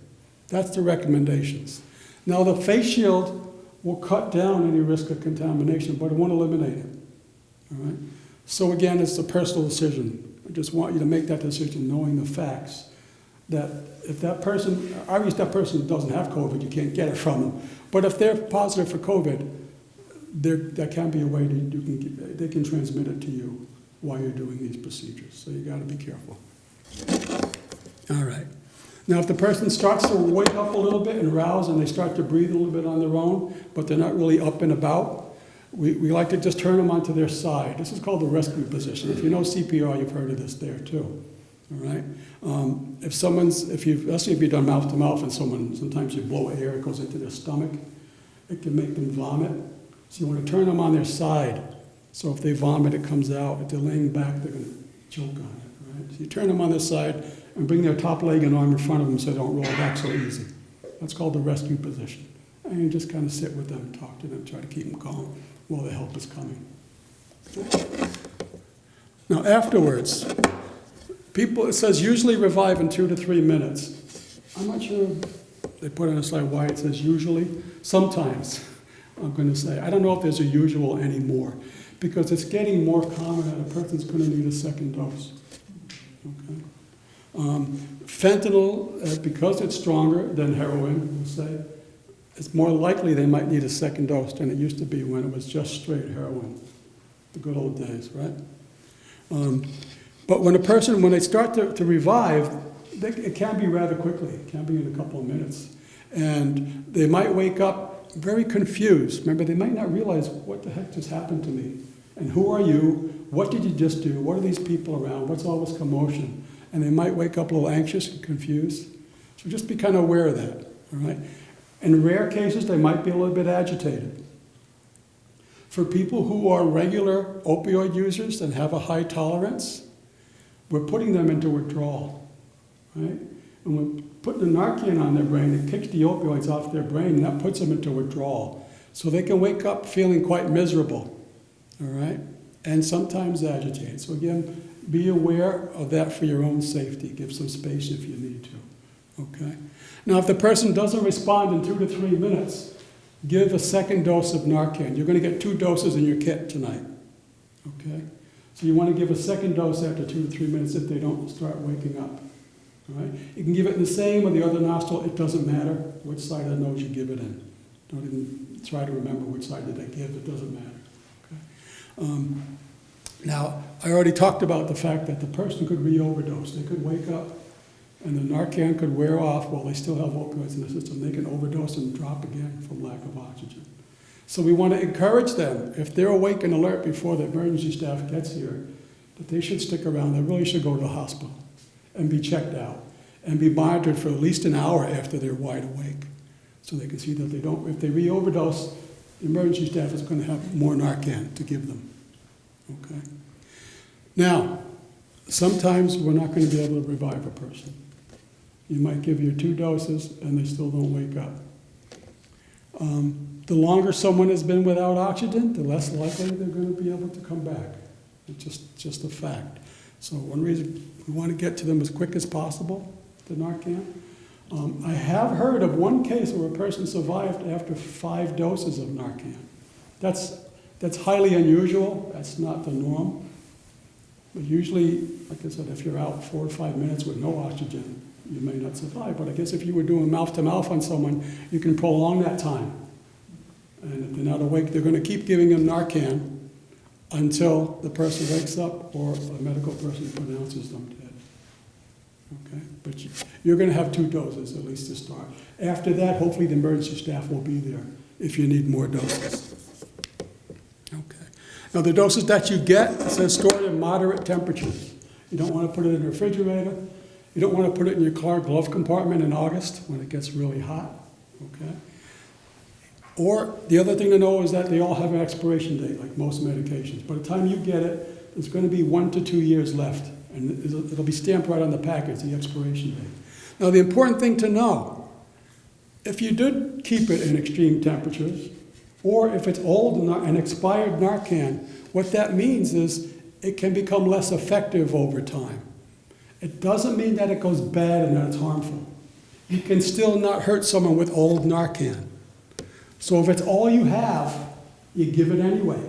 That's the recommendations. Now the face shield will cut down any risk of contamination, but it won't eliminate it. All right? So again, it's a personal decision. I just want you to make that decision knowing the facts. That if that person, obviously that person doesn't have COVID, you can't get it from them. But if they're positive for COVID, there can be a way they can transmit it to you while you're doing these procedures. So you got to be careful. All right. Now if the person starts to wake up a little bit and rouse and they start to breathe a little bit on their own, but they're not really up and about, we like to just turn them onto their side. This is called the rescue position. If you know CPR, you've heard of this there too. All right. Especially if you've done mouth to mouth and sometimes you blow air, it goes into their stomach. It can make them vomit. So you want to turn them on their side. So if they vomit, it comes out. If they're laying back, they're going to choke on it. Right? So you turn them on their side and bring their top leg and arm in front of them so they don't roll back so easy. That's called the rescue position. And you just kind of sit with them, talk to them, try to keep them calm while the help is coming. Now afterwards, it says usually revive in 2 to 3 minutes. I'm not sure they put on a slide why it says usually. Sometimes, I'm going to say. I don't know if there's a usual anymore because it's getting more common that a person's going to need a second dose. Okay? Fentanyl, because it's stronger than heroin, we'll say, it's more likely they might need a second dose than it used to be when it was just straight heroin. The good old days, right? But when they start to revive, it can be rather quickly. It can be in a couple of minutes. And they might wake up very confused. Remember, they might not realize what the heck just happened to me. And who are you? What did you just do? What are these people around? What's all this commotion? And they might wake up a little anxious and confused. So just be kind of aware of that, all right? In rare cases, they might be a little bit agitated. For people who are regular opioid users and have a high tolerance, we're putting them into withdrawal, right? And we're putting the Narcan on their brain, it kicks the opioids off their brain, and that puts them into withdrawal. So they can wake up feeling quite miserable, all right? And sometimes agitated. So again, be aware of that for your own safety. Give some space if you need to, okay? Now, if the person doesn't respond in 2 to 3 minutes, give a second dose of Narcan. You're going to get 2 doses in your kit tonight, okay? So you want to give a second dose after 2 to 3 minutes if they don't start waking up, all right? You can give it in the same or the other nostril. It doesn't matter which side of the nose you give it in. Don't even try to remember which side did they give. It doesn't matter. Okay? Now, I already talked about the fact that the person could re-overdose. They could wake up and the Narcan could wear off while they still have opioids in the system. They can overdose and drop again from lack of oxygen. So we want to encourage them, if they're awake and alert before the emergency staff gets here, that they should stick around. They really should go to the hospital and be checked out and be monitored for at least an hour after they're wide awake, so they can see that they don't, if they re-overdose, the emergency staff is going to have more Narcan to give them. Okay? Now, sometimes we're not going to be able to revive a person. You might give your 2 doses and they still don't wake up. The longer someone has been without oxygen, the less likely they're going to be able to come back. It's just a fact. So one reason we want to get to them as quick as possible, the Narcan. I have heard of one case where a person survived after 5 doses of Narcan. That's highly unusual. That's not the norm. But usually, like I said, if you're out 4 or 5 minutes with no oxygen, you may not survive. But I guess if you were doing mouth-to-mouth on someone, you can prolong that time. And if they're not awake, they're going to keep giving them Narcan until the person wakes up or a medical person pronounces them dead. Okay? But you're going to have 2 doses, at least to start. After that, hopefully the emergency staff will be there if you need more doses. Okay. Now the doses that you get, it says stored in moderate temperatures. You don't want to put it in a refrigerator. You don't want to put it in your car glove compartment in August when it gets really hot. Okay? Or the other thing to know is that they all have an expiration date, like most medications. By the time you get it, there's going to be 1 to 2 years left. And it'll be stamped right on the package, the expiration date. Now the important thing to know, if you did keep it in extreme temperatures, or if it's old and expired Narcan, what that means is it can become less effective over time. It doesn't mean that it goes bad and that it's harmful. You can still not hurt someone with old Narcan. So if it's all you have, you give it anyway.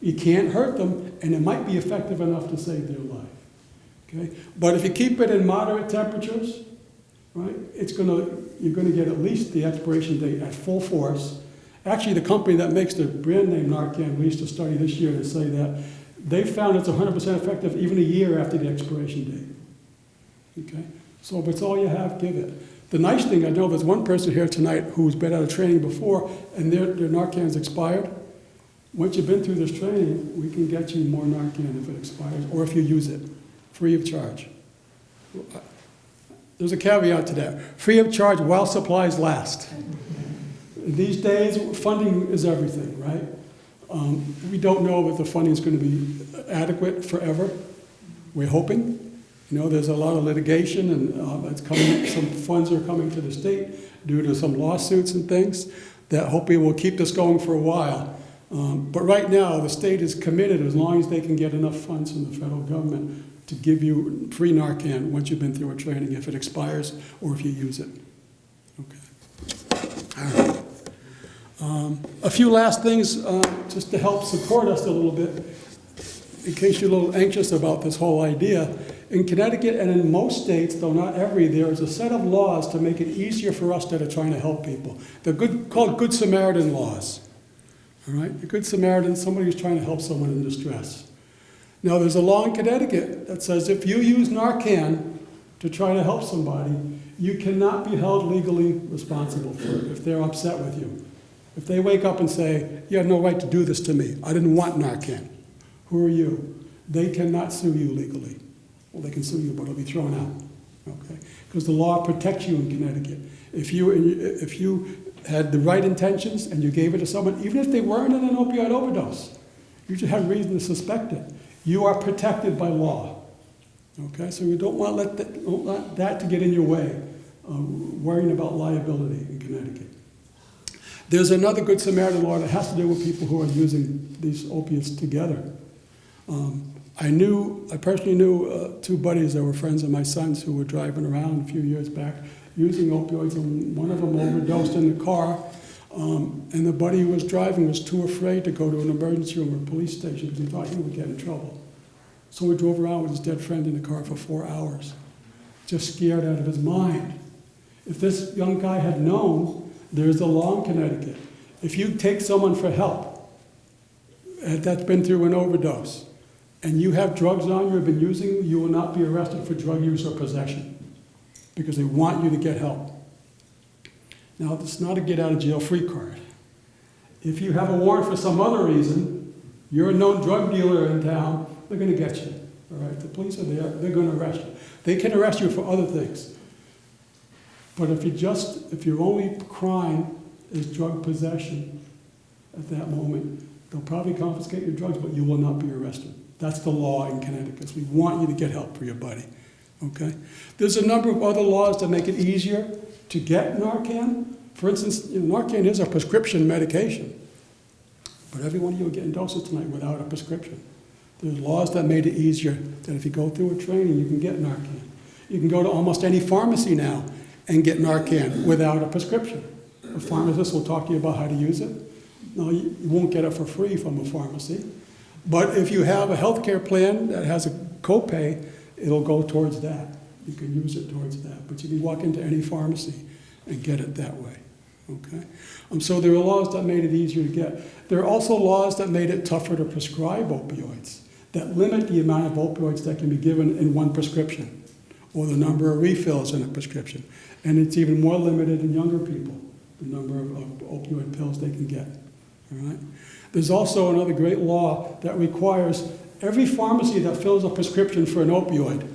You can't hurt them, and it might be effective enough to save their life. Okay? But if you keep it in moderate temperatures, right, you're going to get at least the expiration date at full force. Actually, the company that makes the brand name Narcan released a study this year to say that they found it's 100% effective even a year after the expiration date. Okay? So if it's all you have, give it. The nice thing, I know there's one person here tonight who's been out of training before and their Narcan's expired. Once you've been through this training, we can get you more Narcan if it expires or if you use it, free of charge. There's a caveat to that. Free of charge while supplies last. These days, funding is everything, right? We don't know if the funding is going to be adequate forever. We're hoping. You know, there's a lot of litigation, and it's coming. Some funds are coming to the state due to some lawsuits and things that hopefully will keep this going for a while. But right now, the state is committed, as long as they can get enough funds from the federal government, to give you free Narcan once you've been through a training, if it expires or if you use it. Okay. All right. A few last things just to help support us a little bit, in case you're a little anxious about this whole idea. In Connecticut and in most states, though not every, there is a set of laws to make it easier for us that are trying to help people. They're called Good Samaritan laws. All right? A Good Samaritan, somebody who's trying to help someone in distress. Now, there's a law in Connecticut that says if you use Narcan to try to help somebody, you cannot be held legally responsible for it if they're upset with you. If they wake up and say, you have no right to do this to me, I didn't want Narcan, who are you? They cannot sue you legally. Well, they can sue you, but it'll be thrown out, okay? Because the law protects you in Connecticut. If you had the right intentions and you gave it to someone, even if they weren't in an opioid overdose, you should have reason to suspect it. You are protected by law, okay? So we don't want that to get in your way, worrying about liability in Connecticut. There's another Good Samaritan law that has to do with people who are using these opiates together. I personally knew 2 buddies that were friends of my son's who were driving around a few years back using opioids, and one of them overdosed in the car, and the buddy who was driving was too afraid to go to an emergency room or a police station because he thought he would get in trouble. So we drove around with his dead friend in the car for 4 hours. just scared out of his mind. If this young guy had known, there's a law in Connecticut. If you take someone for help that's been through an overdose, and you have drugs on you, have been using, you will not be arrested for drug use or possession, because they want you to get help. Now, it's not a get-out-of-jail-free card. If you have a warrant for some other reason, you're a known drug dealer in town, they're going to get you. All right, the police are there, they're going to arrest you. They can arrest you for other things. But if your only crime is drug possession at that moment, they'll probably confiscate your drugs, but you will not be arrested. That's the law in Connecticut. We want you to get help for your buddy. Okay? There's a number of other laws that make it easier to get Narcan. For instance, Narcan is a prescription medication. But every one of you are getting doses tonight without a prescription. There's laws that made it easier that if you go through a training, you can get Narcan. You can go to almost any pharmacy now and get Narcan without a prescription. A pharmacist will talk to you about how to use it. No, you won't get it for free from a pharmacy. But if you have a health care plan that has a copay, it'll go towards that. You can use it towards that. But you can walk into any pharmacy and get it that way. Okay? So there are laws that made it easier to get. There are also laws that made it tougher to prescribe opioids, that limit the amount of opioids that can be given in one prescription, or the number of refills in a prescription. And it's even more limited in younger people, the number of opioid pills they can get. All right? There's also another great law that requires every pharmacy that fills a prescription for an opioid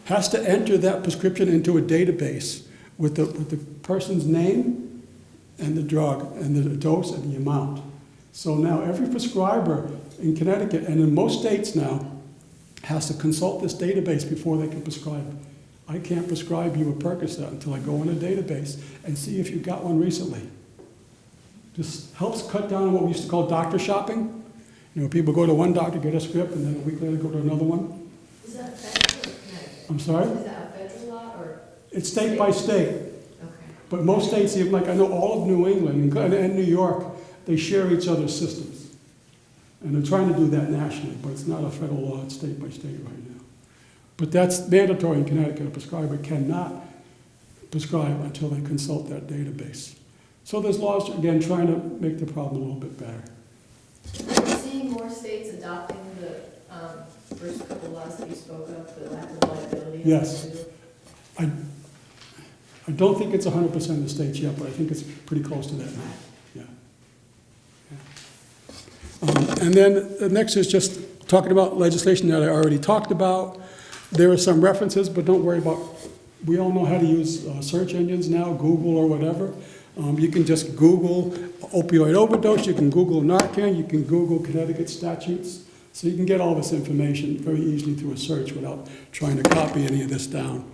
has to enter that prescription into a database with the person's name and the drug and the dose and the amount. So now every prescriber in Connecticut and in most states now has to consult this database before they can prescribe. I can't prescribe you a Percocet until I go in a database and see if you got one recently. This helps cut down on what we used to call doctor shopping. People go to one doctor, get a script, and then a week later go to another one. Is that federal or Connecticut? I'm sorry? Is that a federal law or? It's state by state. Okay. But most states, even like I know all of New England and New York, they share each other's systems. And they're trying to do that nationally, but it's not a federal law, it's state by state right now. But that's mandatory in Connecticut. A prescriber cannot prescribe until they consult that database. So there's laws, again, trying to make the problem a little bit better. Are you seeing more states adopting the first couple laws that you spoke of, the lack of liability? Yes. I don't think it's 100% of the states yet, but I think it's pretty close to that now. Yeah. And then the next is just talking about legislation that I already talked about. There are some references, but don't worry about, we all know how to use search engines now, Google or whatever. You can just Google opioid overdose, you can Google Narcan, you can Google Connecticut statutes. So you can get all this information very easily through a search without trying to copy any of this down.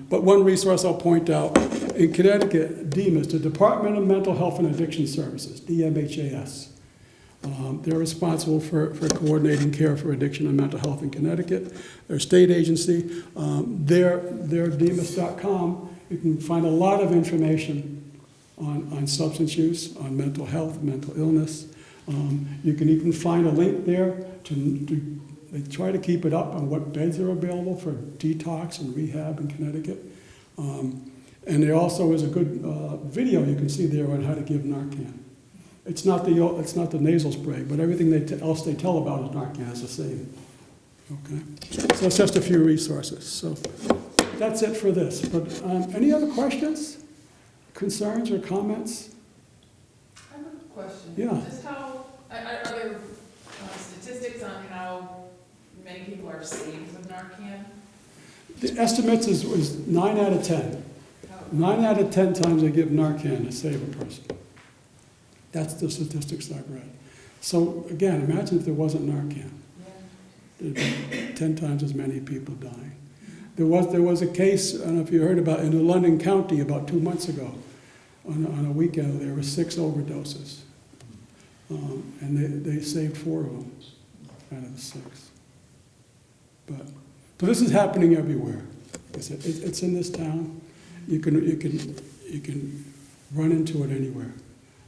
But one resource I'll point out, in Connecticut, DMHAS, the Department of Mental Health and Addiction Services, DMHAS. They're responsible for coordinating care for addiction and mental health in Connecticut. They're a state agency. They're DMHAS.com. You can find a lot of information on substance use, on mental health, mental illness. You can even find a link there they try to keep it up on what beds are available for detox and rehab in Connecticut. And there also is a good video you can see there on how to give Narcan. It's not the nasal spray, but everything else they tell about is Narcan is the same. Okay, so it's just a few resources. So that's it for this. But any other questions, concerns, or comments? I have a question. Yeah. Just how, are there statistics on how many people are saved with Narcan? The estimates is 9 out of 10. 9 out of 10 times they give Narcan to save a person. That's the statistics I've read. So again, imagine if there wasn't Narcan. There'd be 10 times as many people dying. There was a case, I don't know if you heard about, in London County about 2 months ago. On a weekend, there were 6 overdoses. And they saved 4 of them out of the 6. So this is happening everywhere. It's in this town. You can run into it anywhere.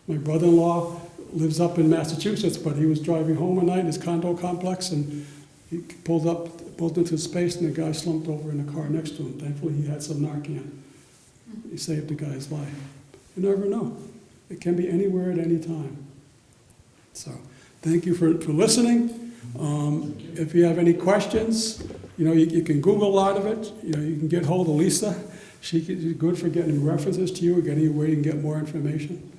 My brother-in-law lives up in Massachusetts, but he was driving home one night in his condo complex, and He pulled into space, and the guy slumped over in the car next to him. Thankfully, he had some Narcan. He saved the guy's life. You never know. It can be anywhere at any time. So, thank you for listening. If you have any questions, you can Google a lot of it. You can get hold of Lisa. She's good for getting references to you or getting you where you can get more information.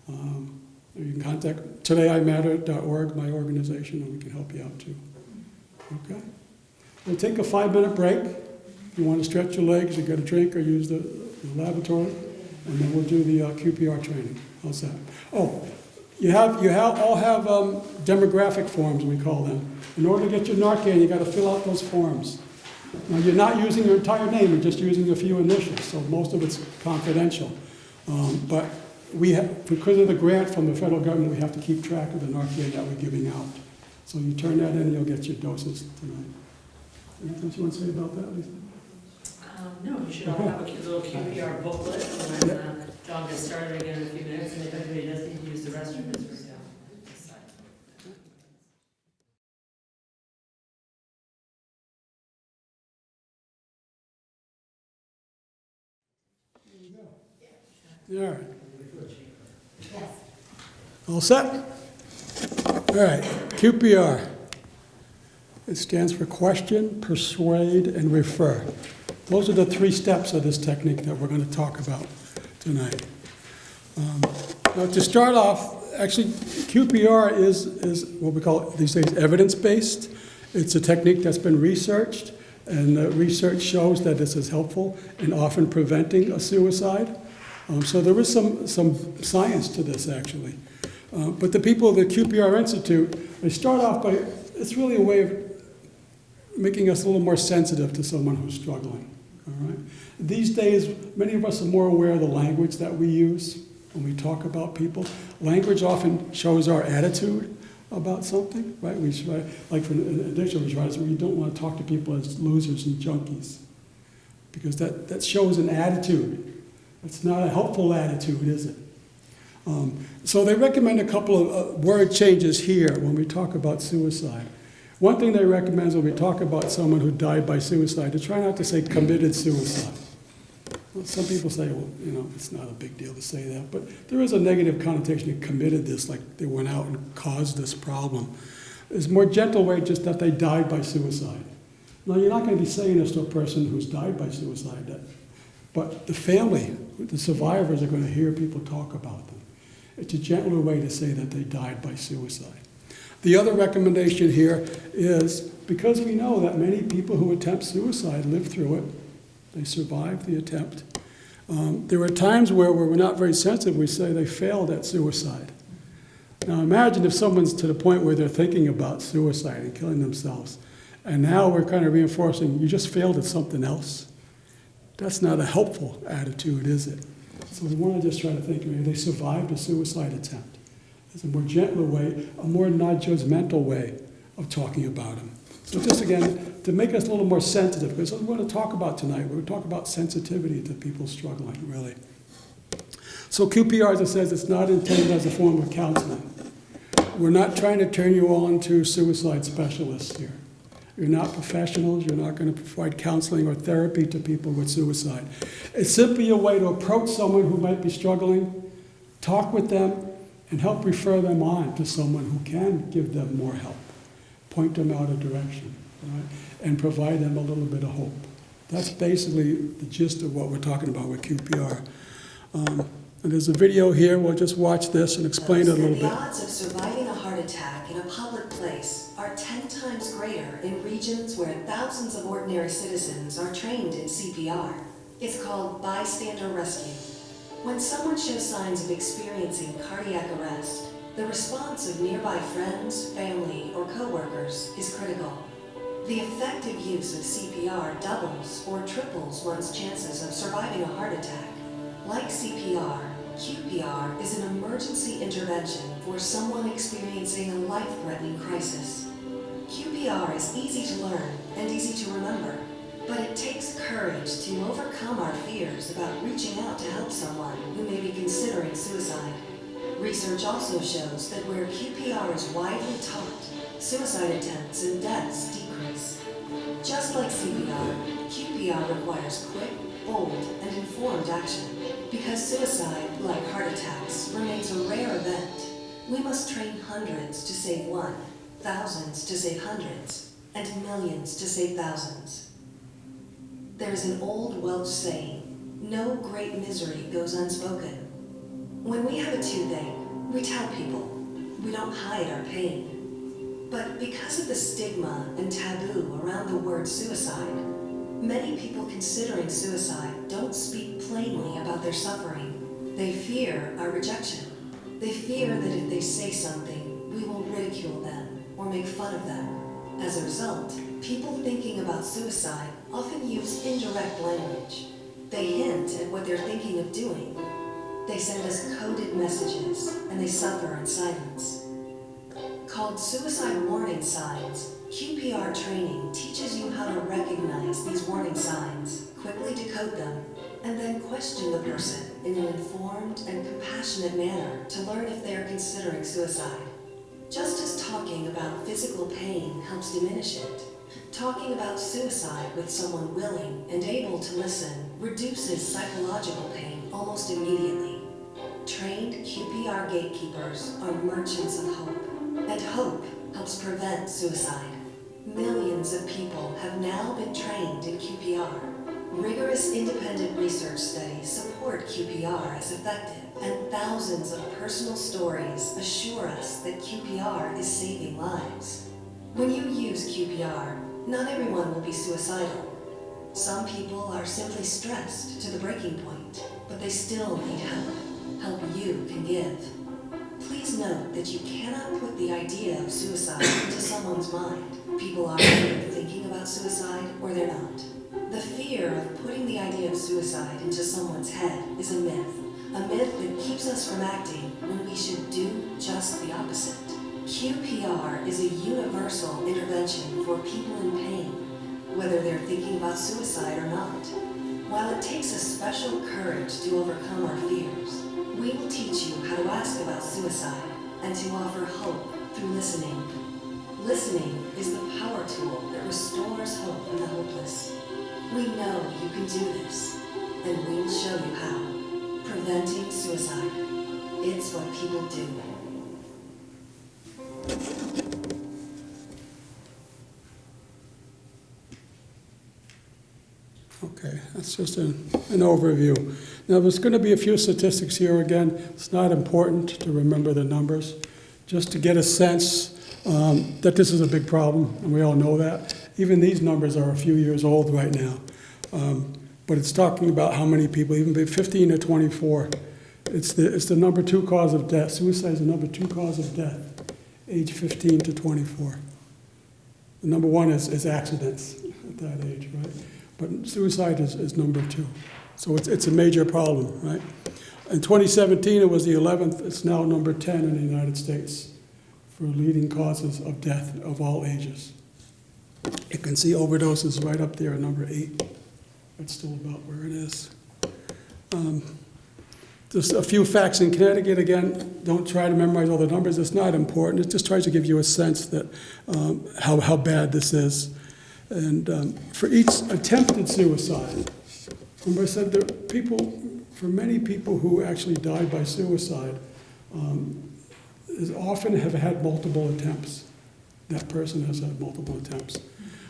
You can contact todayimatter.org, my organization, and we can help you out too. Okay? We'll take a 5-minute break. If you want to stretch your legs, you get a drink or use the lavatory, and then we'll do the QPR training. How's that? Oh, you all have demographic forms, we call them. In order to get your Narcan, you got to fill out those forms. Now, you're not using your entire name, you're just using a few initials, so most of it's confidential. But because of the grant from the federal government, we have to keep track of the Narcan that we're giving out. So you turn that in and you'll get your doses tonight. Anything you want to say about that, Lisa? No, you should all have a little QPR booklet, and then John gets started again in a few minutes, and if anybody does need to use the restroom, it's right down this side. All right. All set? All right, QPR. It stands for question, persuade, and refer. Those are the 3 steps of this technique that we're going to talk about tonight. Now, to start off, actually, QPR is what we call these days evidence-based. It's a technique that's been researched, and research shows that this is helpful in often preventing a suicide. So there is some science to this, actually. But the people of the QPR Institute, they start off by, it's really a way of making us a little more sensitive to someone who's struggling. All right? These days, many of us are more aware of the language that we use when we talk about people. Language often shows our attitude about something, right? We try, like for an addiction, we try to say, we don't want to talk to people as losers and junkies, because that shows an attitude. It's not a helpful attitude, is it? So they recommend a couple of word changes here when we talk about suicide. One thing they recommend is when we talk about someone who died by suicide, to try not to say committed suicide. Well, some people say, well, it's not a big deal to say that, but there is a negative connotation of committed this, like they went out and caused this problem. There's a more gentle way, just that they died by suicide. Now, you're not going to be saying this to a person who's died by suicide, but the family, the survivors, are going to hear people talk about them. It's a gentler way to say that they died by suicide. The other recommendation here is, because we know that many people who attempt suicide live through it, they survive the attempt. There are times where we're not very sensitive, we say they failed at suicide. Now imagine if someone's to the point where they're thinking about suicide and killing themselves, and now we're kind of reinforcing, you just failed at something else. That's not a helpful attitude, is it? So we want to just try to think, maybe they survived a suicide attempt. It's a more gentler way, a more non-judgmental way of talking about them. So just again, to make us a little more sensitive, because what we want to talk about tonight, we're going to talk about sensitivity to people struggling, really. So QPR, as it says, it's not intended as a form of counseling. We're not trying to turn you on to suicide specialists here. You're not professionals. You're not going to provide counseling or therapy to people with suicide. It's simply a way to approach someone who might be struggling, talk with them, and help refer them on to someone who can give them more help, point them out a direction, right? And provide them a little bit of hope. That's basically the gist of what we're talking about with QPR. And there's a video here. We'll just watch this and explain it a little bit. The odds of surviving a heart attack in a public place are 10 times greater in regions where thousands of ordinary citizens are trained in CPR. It's called bystander rescue. When someone shows signs of experiencing cardiac arrest, the response of nearby friends, family, or coworkers is critical. The effective use of CPR doubles or triples one's chances of surviving a heart attack. Like CPR, QPR is an emergency intervention for someone experiencing a life-threatening crisis. QPR is easy to learn and easy to remember, but it takes courage to overcome our fears about reaching out to help someone who may be considering suicide. Research also shows that where QPR is widely taught, suicide attempts and deaths decrease. increase. Just like CPR, QPR requires quick, bold, and informed action. Because suicide, like heart attacks, remains a rare event, we must train hundreds to save one, thousands to save hundreds, and millions to save thousands. There's an old Welsh saying, no great misery goes unspoken. When we have a toothache, we tell people. We don't hide our pain. But because of the stigma and taboo around the word suicide, many people considering suicide don't speak plainly about their suffering. They fear our rejection. They fear that if they say something, we will ridicule them or make fun of them. As a result, people thinking about suicide often use indirect language. They hint at what they're thinking of doing. They send us coded messages, and they suffer in silence. Called suicide warning signs, QPR training teaches you how to recognize these warning signs, quickly decode them, and then question the person in an informed and compassionate manner to learn if they are considering suicide. Just as talking about physical pain helps diminish it, talking about suicide with someone willing and able to listen reduces psychological pain almost immediately. Trained QPR gatekeepers are merchants of hope, and hope helps prevent suicide. Millions of people have now been trained in QPR. Rigorous independent research studies support QPR as effective, and thousands of personal stories assure us that QPR is saving lives. When you use QPR, not everyone will be suicidal. Some people are simply stressed to the breaking point, but they still need help you can give. Please note that you cannot put the idea of suicide into someone's mind. People are either thinking about suicide or they're not. The fear of putting the idea of suicide into someone's head is a myth that keeps us from acting when we should do just the opposite. QPR is a universal intervention for people in pain, whether they're thinking about suicide or not. While it takes a special courage to overcome our fears, we will teach you how to ask about suicide and to offer hope through listening. Listening is the power tool that restores hope in the hopeless. We know you can do this, and we will show you how. Preventing suicide. It's what people do. Okay, that's just an overview. Now, there's going to be a few statistics here again. It's not important to remember the numbers, just to get a sense that this is a big problem, and we all know that. Even these numbers are a few years old right now. But it's talking about how many people, even 15 to 24. It's the number 2 cause of death. Suicide is the number 2 cause of death, age 15 to 24. The number 1 is accidents at that age, right? But suicide is number 2. So it's a major problem, right? In 2017, it was the 11th. It's now number 10 in the United States for leading causes of death of all ages. You can see overdoses right up there at number 8. That's still about where it is. Just a few facts in Connecticut. Again, don't try to memorize all the numbers. It's not important. It just tries to give you a sense that how bad this is. And for each attempted suicide, remember I said that for many people who actually died by suicide, often have had multiple attempts. That person has had multiple attempts.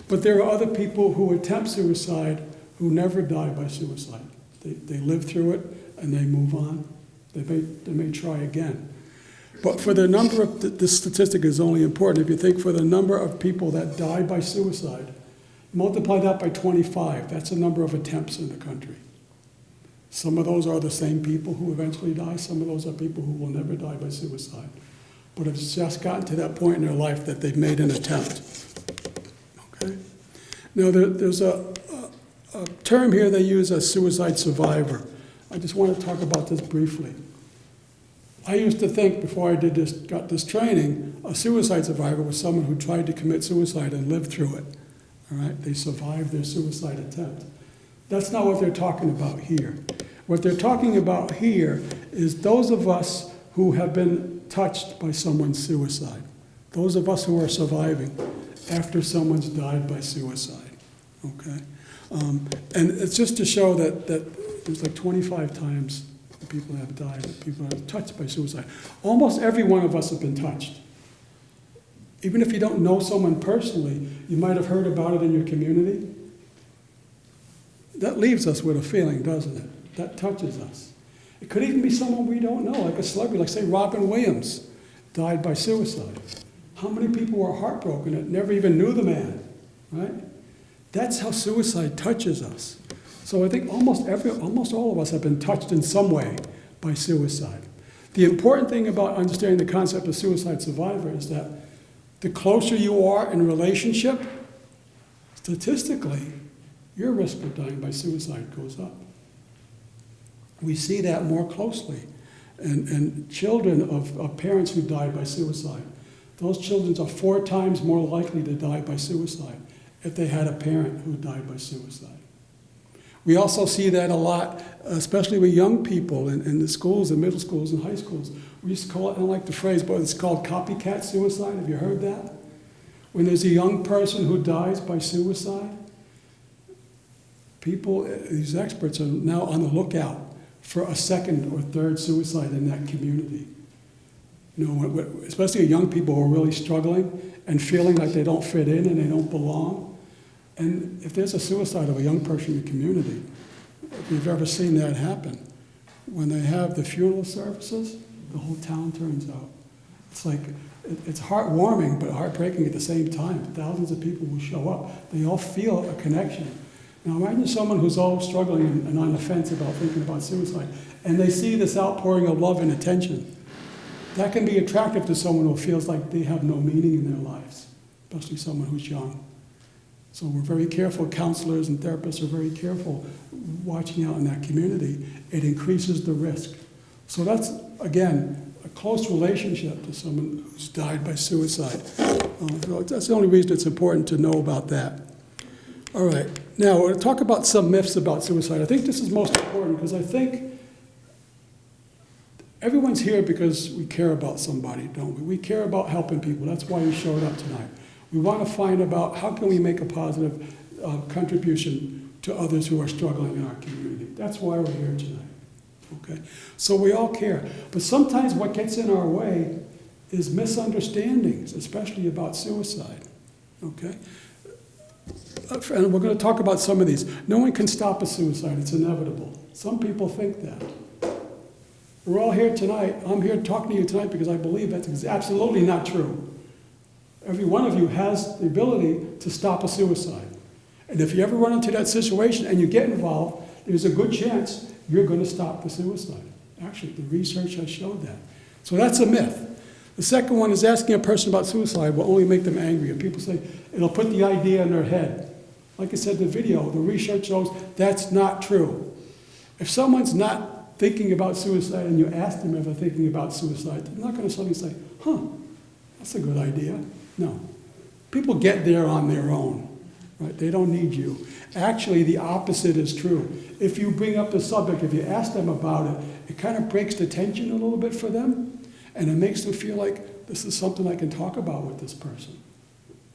But there are other people who attempt suicide who never die by suicide. They live through it and they move on. They may try again. But for the number of, this statistic is only important if you think for the number of people that die by suicide, multiply that by 25, that's the number of attempts in the country. Some of those are the same people who eventually die. Some of those are people who will never die by suicide. But it's just gotten to that point in their life that they've made an attempt. Okay? Now, there's a term here they use as suicide survivor. I just want to talk about this briefly. I used to think before I got this training, a suicide survivor was someone who tried to commit suicide and lived through it. All right? They survived their suicide attempt. That's not what they're talking about here. What they're talking about here is those of us who have been touched by someone's suicide, those of us who are surviving. after someone's died by suicide, okay? And it's just to show that there's like 25 times that people have died, that people are touched by suicide. Almost every one of us have been touched. Even if you don't know someone personally, you might have heard about it in your community. That leaves us with a feeling, doesn't it? That touches us. It could even be someone we don't know, like a celebrity, like say Robin Williams died by suicide. How many people were heartbroken that never even knew the man, right? That's how suicide touches us. So I think almost all of us have been touched in some way by suicide. The important thing about understanding the concept of suicide survivor is that the closer you are in relationship, statistically, your risk of dying by suicide goes up. We see that more closely. And children of parents who died by suicide, those children are 4 times more likely to die by suicide if they had a parent who died by suicide. We also see that a lot, especially with young people in the schools, in middle schools and high schools. We used to call it, I don't like the phrase, but it's called copycat suicide. Have you heard that? When there's a young person who dies by suicide, people, these experts are now on the lookout for a second or third suicide in that community. You know, especially young people who are really struggling and feeling like they don't fit in and they don't belong. And if there's a suicide of a young person in the community, if you've ever seen that happen, when they have the funeral services, the whole town turns out. It's like, it's heartwarming but heartbreaking at the same time. Thousands of people will show up. They all feel a connection. Now imagine someone who's all struggling and on the fence about thinking about suicide, and they see this outpouring of love and attention. That can be attractive to someone who feels like they have no meaning in their lives, especially someone who's young. So we're very careful, counselors and therapists are very careful watching out in that community. It increases the risk. So that's, again, a close relationship to someone who's died by suicide. That's the only reason it's important to know about that. All right, now we're going to talk about some myths about suicide. I think this is most important because I think everyone's here because we care about somebody, don't we? We care about helping people. That's why you showed up tonight. We want to find about how can we make a positive contribution to others who are struggling in our community. That's why we're here tonight, okay? So we all care. But sometimes what gets in our way is misunderstandings, especially about suicide, okay? And we're going to talk about some of these. No one can stop a suicide. It's inevitable. Some people think that. We're all here tonight. I'm here talking to you tonight because I believe that's absolutely not true. Every one of you has the ability to stop a suicide. And if you ever run into that situation and you get involved, there's a good chance you're going to stop the suicide. Actually, the research has showed that. So that's a myth. The second one is asking a person about suicide will only make them angrier. People say it'll put the idea in their head. Like I said in the video, the research shows that's not true. If someone's not thinking about suicide and you ask them if they're thinking about suicide, they're not going to suddenly say, huh, that's a good idea. No. People get there on their own, right? They don't need you. Actually, the opposite is true. If you bring up the subject, if you ask them about it, it kind of breaks the tension a little bit for them, and it makes them feel like this is something I can talk about with this person.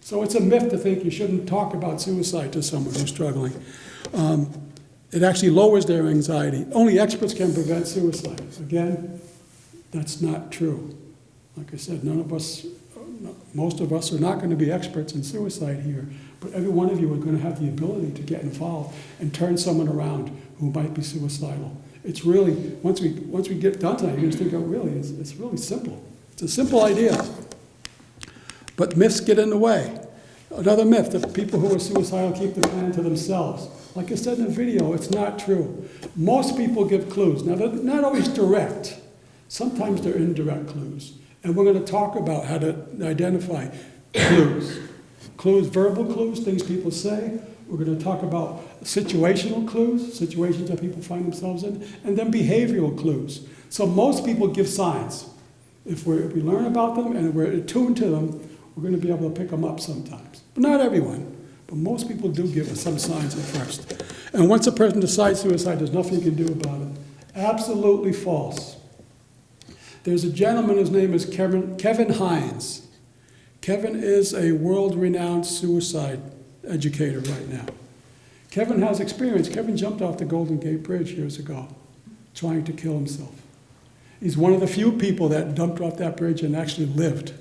So it's a myth to think you shouldn't talk about suicide to someone who's struggling. It actually lowers their anxiety. Only experts can prevent suicide. Again, that's not true. Like I said, most of us are not going to be experts in suicide here, but every one of you are going to have the ability to get involved and turn someone around who might be suicidal. It's really, once we get done tonight, you're going to think, oh, really, it's really simple. It's a simple idea. But myths get in the way. Another myth, that people who are suicidal keep the plan to themselves. Like I said in the video, it's not true. Most people give clues. Now, they're not always direct. Sometimes they're indirect clues. And we're going to talk about how to identify clues. Clues, verbal clues, things people say. We're going to talk about situational clues, situations that people find themselves in, and then behavioral clues. So most people give signs. If we learn about them and we're attuned to them, we're going to be able to pick them up sometimes. But not everyone. But most people do give us some signs at first. And once a person decides suicide, there's nothing you can do about it. Absolutely false. There's a gentleman, his name is Kevin Hines. Kevin is a world-renowned suicide educator right now. Kevin has experience. Kevin jumped off the Golden Gate Bridge years ago, trying to kill himself. He's one of the few people that jumped off that bridge and actually lived.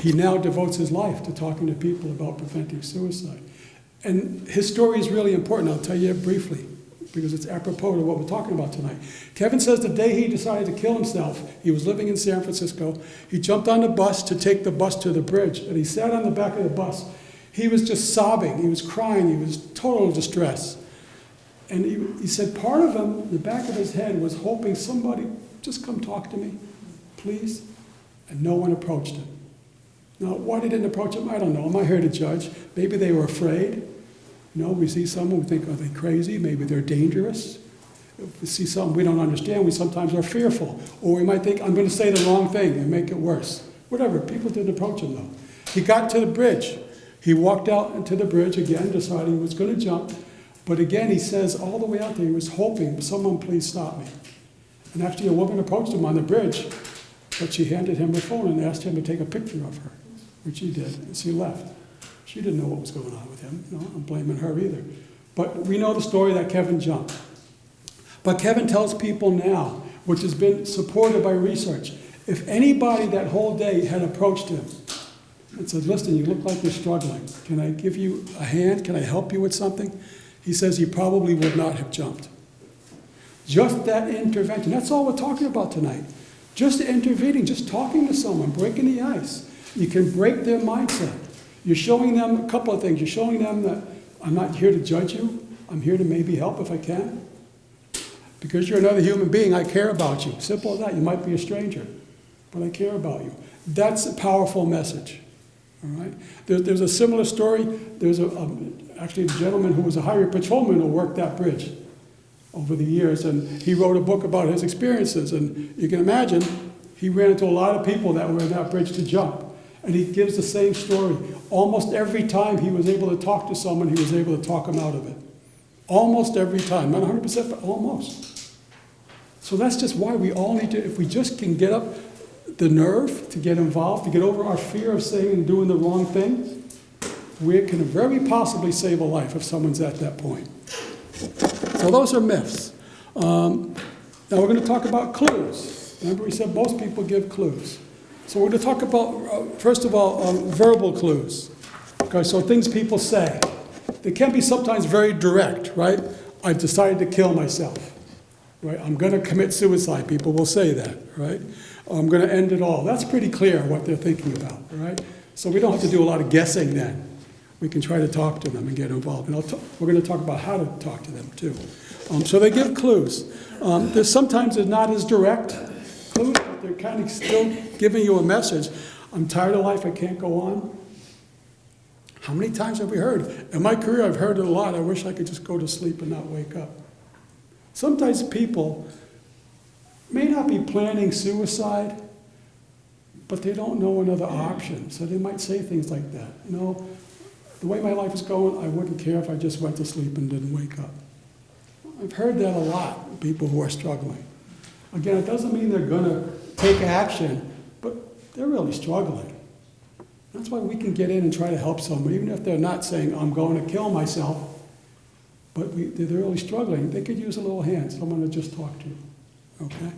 He now devotes his life to talking to people about preventing suicide. And his story is really important. I'll tell you it briefly, because it's apropos to what we're talking about tonight. Kevin says the day he decided to kill himself, he was living in San Francisco. He jumped on the bus to take the bus to the bridge, and he sat on the back of the bus. He was just sobbing. He was crying. He was total distress. And he said part of him, the back of his head, was hoping somebody just come talk to me, please. And no one approached him. Now, why they didn't approach him, I don't know. I'm not here to judge. Maybe they were afraid. You know, we see someone, we think, are they crazy? Maybe they're dangerous. If we see something we don't understand, we sometimes are fearful. Or we might think, I'm going to say the wrong thing and make it worse. Whatever. People didn't approach him, though. He got to the bridge. He walked out into the bridge again, deciding he was going to jump. But again, he says, all the way out there, he was hoping, someone please stop me. And actually, a woman approached him on the bridge, but she handed him her phone and asked him to take a picture of her, which he did, and she left. She didn't know what was going on with him. No, I'm blaming her either. But we know the story that Kevin jumped. But Kevin tells people now, which has been supported by research, if anybody that whole day had approached him and said, listen, you look like you're struggling. Can I give you a hand? Can I help you with something? He says he probably would not have jumped. Just that intervention. That's all we're talking about tonight. Just intervening, just talking to someone, breaking the ice. You can break their mindset. You're showing them a couple of things. You're showing them that I'm not here to judge you. I'm here to maybe help if I can. Because you're another human being, I care about you. Simple as that. You might be a stranger, but I care about you. That's a powerful message. All right? There's a similar story. There's actually a gentleman who was a highway patrolman who worked that bridge over the years, and he wrote a book about his experiences. And you can imagine, he ran into a lot of people that were in that bridge to jump. And he gives the same story. Almost every time he was able to talk to someone, he was able to talk them out of it. Almost every time. Not 100%, but almost. So that's just why we all need to, if we just can get up the nerve to get involved, to get over our fear of saying and doing the wrong thing, we can very possibly save a life if someone's at that point. So those are myths. Now we're going to talk about clues. Remember we said most people give clues. So we're going to talk about, first of all, verbal clues. Okay, so things people say. They can be sometimes very direct, right? I decided to kill myself, right? I'm going to commit suicide. People will say that, right? I'm going to end it all. That's pretty clear what they're thinking about, right? So we don't have to do a lot of guessing then. We can try to talk to them and get involved. And we're going to talk about how to talk to them, too. So they give clues. Sometimes they're not as direct clues, but they're kind of still giving you a message. I'm tired of life. I can't go on. How many times have we heard? In my career, I've heard it a lot. I wish I could just go to sleep and not wake up. Sometimes people may not be planning suicide, but they don't know another option. So they might say things like that. You know, the way my life is going, I wouldn't care if I just went to sleep and didn't wake up. I've heard that a lot, people who are struggling. Again, it doesn't mean they're going to take action, but they're really struggling. That's why we can get in and try to help someone, even if they're not saying, I'm going to kill myself, but they're really struggling. They could use a little hand, someone to just talk to. Okay?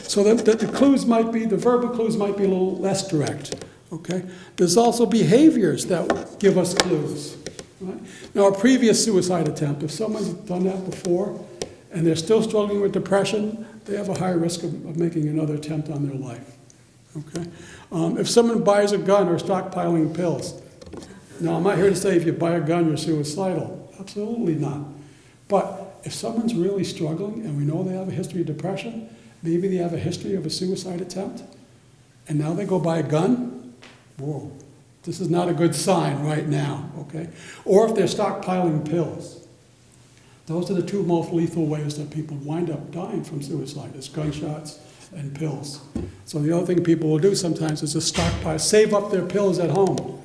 So the clues might be, the verbal clues might be a little less direct. Okay? There's also behaviors that give us clues. Right? Now, a previous suicide attempt, if someone's done that before and they're still struggling with depression, they have a high risk of making another attempt on their life. Okay? If someone buys a gun or stockpiling pills, now I'm not here to say if you buy a gun you're suicidal. Absolutely not. But if someone's really struggling and we know they have a history of depression, maybe they have a history of a suicide attempt, and now they go buy a gun, whoa, this is not a good sign right now, okay? Or if they're stockpiling pills. Those are the two most lethal ways that people wind up dying from suicide, is gunshots and pills. So the other thing people will do sometimes is just stockpile, save up their pills at home.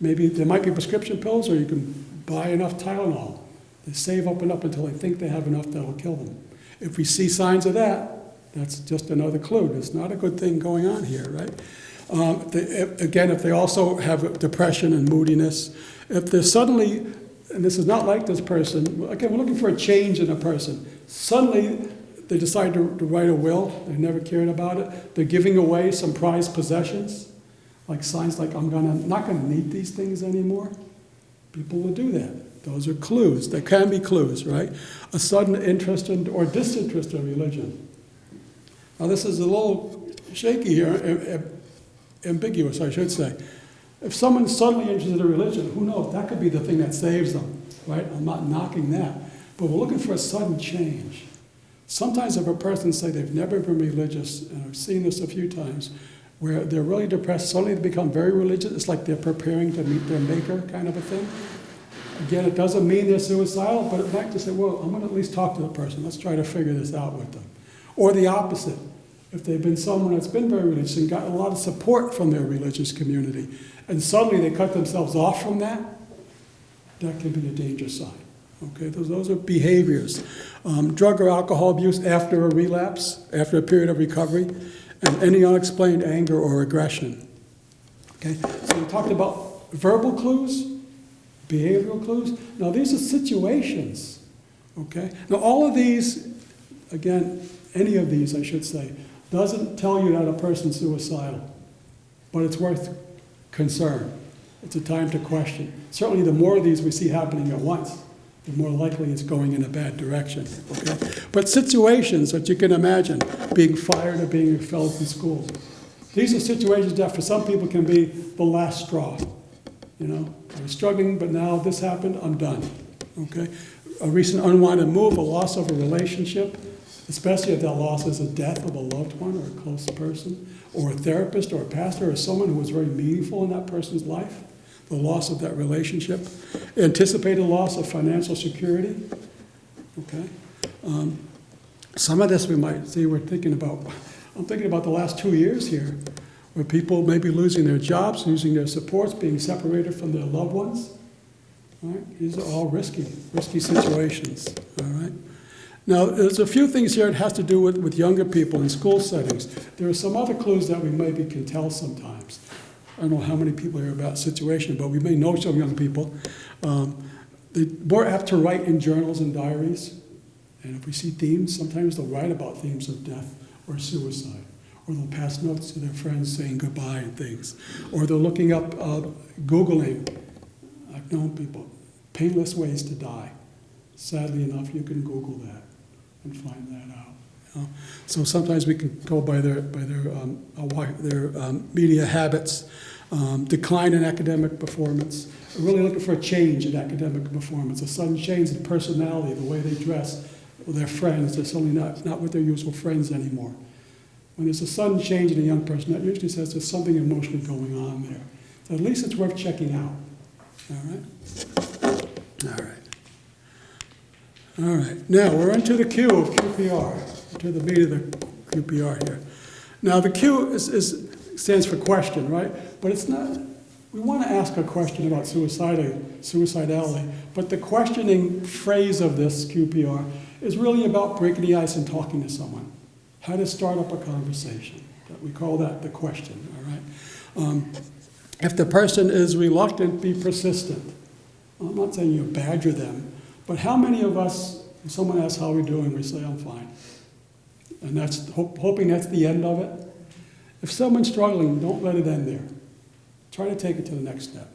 Maybe there might be prescription pills, or you can buy enough Tylenol. They save up and up until they think they have enough that'll kill them. If we see signs of that, that's just another clue. There's not a good thing going on here, right? If they also have depression and moodiness, if they're suddenly, and this is not like this person, again, we're looking for a change in a person. Suddenly, they decide to write a will, they never cared about it, they're giving away some prized possessions, like signs like, not gonna need these things anymore. People will do that. Those are clues. They can be clues, right? A sudden interest in, or disinterest in religion. Now this is a little shaky here, ambiguous, I should say. If someone's suddenly interested in religion, who knows? That could be the thing that saves them, right? I'm not knocking that. But we're looking for a sudden change. Sometimes if a person say they've never been religious, and I've seen this a few times, where they're really depressed, suddenly they become very religious. It's like they're preparing to meet their maker kind of a thing. Again, it doesn't mean they're suicidal, but it might just say, well, I'm going to at least talk to the person. Let's try to figure this out with them. Or the opposite. If they've been someone that's been very religious and gotten a lot of support from their religious community, and suddenly they cut themselves off from that, that can be a danger sign. Okay, those are behaviors. Drug or alcohol abuse after a relapse, after a period of recovery, and any unexplained anger or aggression. Okay, so we talked about verbal clues, behavioral clues. Now these are situations. Okay, now all of these, again, any of these I should say, doesn't tell you that a person's suicidal, but it's worth concern. It's a time to question. Certainly the more of these we see happening at once, the more likely it's going in a bad direction. Okay? But situations that you can imagine, being fired or being expelled from school, these are situations that for some people can be the last straw. You know, I was struggling, but now this happened, I'm done. Okay? A recent unwanted move, a loss of a relationship, especially if that loss is a death of a loved one or a close person, or a therapist or a pastor or someone who was very meaningful in that person's life, the loss of that relationship, anticipated loss of financial security. Okay, some of this we might see. I'm thinking about the last 2 years here, where people may be losing their jobs, losing their supports, being separated from their loved ones. All right, these are all risky situations. All right. Now, there's a few things here it has to do with younger people in school settings. There are some other clues that we maybe can tell sometimes. I don't know how many people hear about situation, but we may know some young people. They're more apt to write in journals and diaries. And if we see themes, sometimes they'll write about themes of death or suicide. Or they'll pass notes to their friends saying goodbye and things. Or they're looking up, Googling, I've known people, painless ways to die. Sadly enough, you can Google that and find that out. You know? So sometimes we can go by their media habits, decline in academic performance. We're really looking for a change in academic performance, a sudden change in personality, the way they dress, with their friends. They're suddenly not with their usual friends anymore. When there's a sudden change in a young person, that usually says there's something emotionally going on there. So at least it's worth checking out. All right? All right. All right. Now we're into the Q of QPR, to the meat of the QPR here. Now the Q stands for question, right? But it's not. We want to ask a question about suicidality, but the questioning phrase of this QPR is really about breaking the ice and talking to someone. How to start up a conversation. We call that the question, all right? If the person is reluctant, be persistent. I'm not saying you badger them, but how many of us, when someone asks how we're doing, we say, I'm fine. And that's hoping that's the end of it. If someone's struggling, don't let it end there. Try to take it to the next step.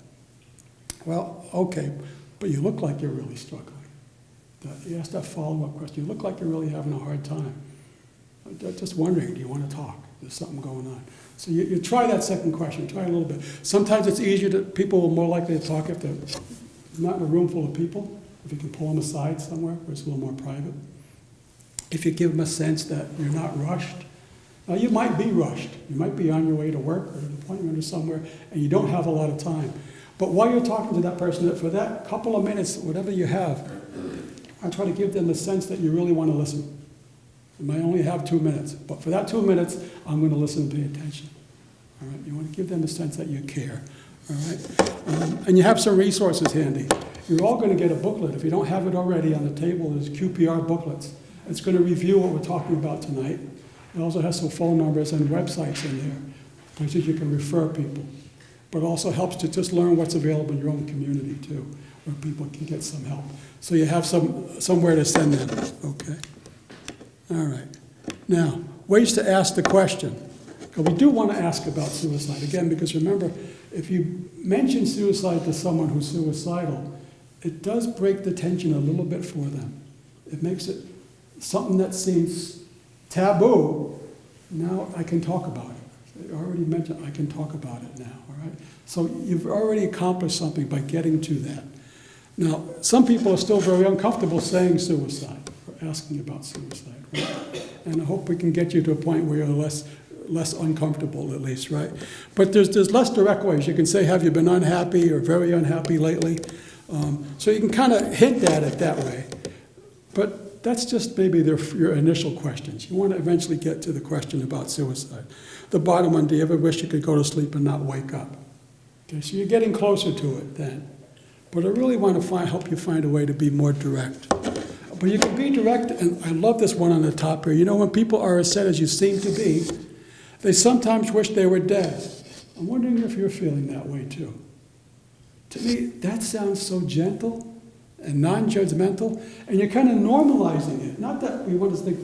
Well, okay, but you look like you're really struggling. You ask that follow-up question. You look like you're really having a hard time. Just wondering, do you want to talk? There's something going on. So you try that second question, try a little bit. Sometimes it's easier people are more likely to talk if they're not in a room full of people, if you can pull them aside somewhere where it's a little more private. If you give them a sense that you're not rushed. Now you might be rushed. You might be on your way to work or an appointment or somewhere and you don't have a lot of time. But while you're talking to that person, for that couple of minutes, whatever you have, I try to give them the sense that you really want to listen. You might only have 2 minutes, but for that 2 minutes, I'm going to listen and pay attention. All right, you want to give them a sense that you care. All right, and you have some resources handy. You're all going to get a booklet. If you don't have it already, on the table there's QPR booklets. It's going to review what we're talking about tonight. It also has some phone numbers and websites in there. places you can refer people. But it also helps to just learn what's available in your own community too, where people can get some help. So you have somewhere to send them, okay? All right. Now, ways to ask the question. Because we do want to ask about suicide. Again, because remember, if you mention suicide to someone who's suicidal, it does break the tension a little bit for them. It makes it something that seems taboo. Now I can talk about it. I already mentioned I can talk about it now, all right? So you've already accomplished something by getting to that. Now, some people are still very uncomfortable saying suicide or asking about suicide, right? And I hope we can get you to a point where you're less uncomfortable at least, right? But there's less direct ways. You can say, have you been unhappy or very unhappy lately? So you can kind of hint at it that way. But that's just maybe your initial questions. You want to eventually get to the question about suicide. The bottom one, do you ever wish you could go to sleep and not wake up? Okay, so you're getting closer to it then. But I really want to help you find a way to be more direct. But you can be direct, and I love this one on the top here. You know, when people are as sad as you seem to be, they sometimes wish they were dead. I'm wondering if you're feeling that way too. To me, that sounds so gentle and non-judgmental, and you're kind of normalizing it. Not that we want to think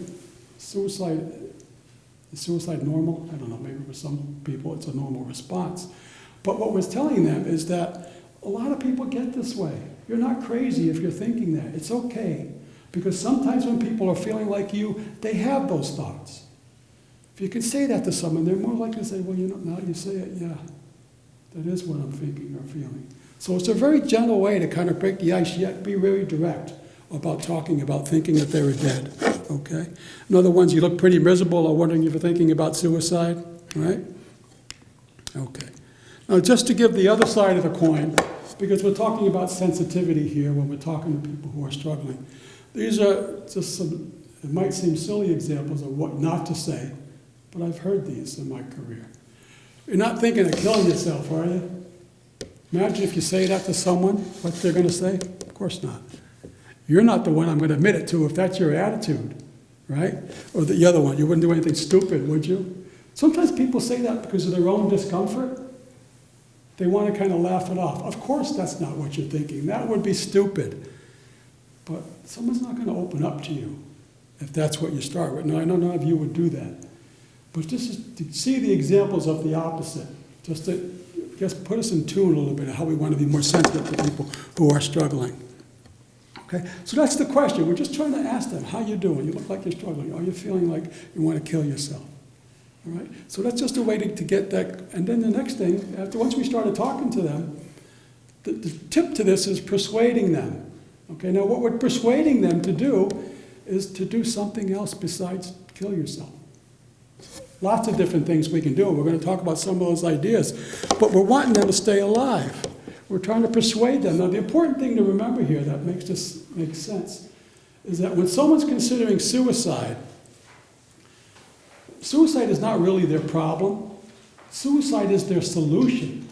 is suicide normal? I don't know, maybe for some people it's a normal response. But what we're telling them is that a lot of people get this way. You're not crazy if you're thinking that. It's okay. Because sometimes when people are feeling like you, they have those thoughts. If you can say that to someone, they're more likely to say, well, you know, now you say it, yeah, that is what I'm thinking or feeling. So it's a very gentle way to kind of break the ice, yet be very direct about talking about thinking that they were dead, okay? Another ones, you look pretty miserable or wondering if you're thinking about suicide, right? Okay. Now, just to give the other side of the coin, because we're talking about sensitivity here when we're talking to people who are struggling. These are just some, it might seem silly examples of what not to say, but I've heard these in my career. You're not thinking of killing yourself, are you? Imagine if you say that to someone, what they're going to say? Of course not. You're not the one I'm going to admit it to if that's your attitude, right? Or the other one, you wouldn't do anything stupid, would you? Sometimes people say that because of their own discomfort. They want to kind of laugh it off. Of course that's not what you're thinking. That would be stupid. But someone's not going to open up to you if that's what you start with. Now, I know none of you would do that. But just to see the examples of the opposite, just to put us in tune a little bit of how we want to be more sensitive to people who are struggling. Okay? So that's the question. We're just trying to ask them, how you doing? You look like you're struggling. Are you feeling like you want to kill yourself? All right? So that's just a way to get that. And then the next thing, once we started talking to them, the tip to this is persuading them. Okay? Now what we're persuading them to do is to do something else besides kill yourself. Lots of different things we can do. We're going to talk about some of those ideas. But we're wanting them to stay alive. We're trying to persuade them. Now, the important thing to remember here that makes this make sense is that when someone's considering suicide, suicide is not really their problem. Suicide is their solution.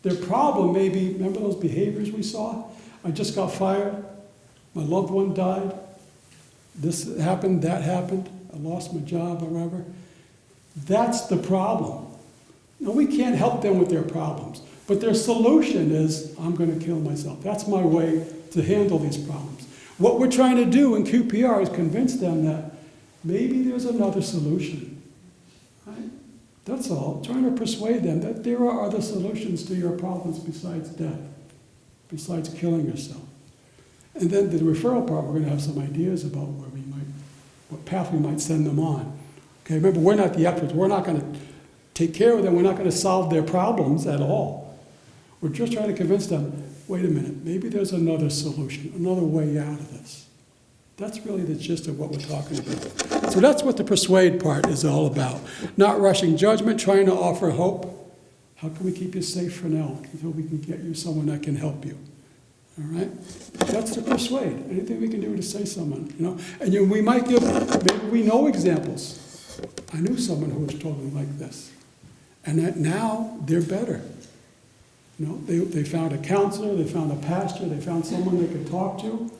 Their problem may be, remember those behaviors we saw? I just got fired. My loved one died. This happened, that happened. I lost my job or whatever. That's the problem. Now, we can't help them with their problems, but their solution is, I'm going to kill myself. That's my way to handle these problems. What we're trying to do in QPR is convince them that maybe there's another solution. Right? That's all. Trying to persuade them that there are other solutions to your problems besides death, besides killing yourself. And then the referral part, we're going to have some ideas about what path we might send them on. Okay, remember, we're not the experts. We're not going to take care of them. We're not going to solve their problems at all. We're just trying to convince them, wait a minute, maybe there's another solution, another way out of this. That's really the gist of what we're talking about. So that's what the persuade part is all about. Not rushing judgment, trying to offer hope. How can we keep you safe for now until we can get you someone that can help you? All right? That's the persuade. Anything we can do to say someone, you know? And we might give, maybe we know examples. I knew someone who was struggling like this. And that now they're better. You know, they found a counselor, they found a pastor, they found someone they could talk to,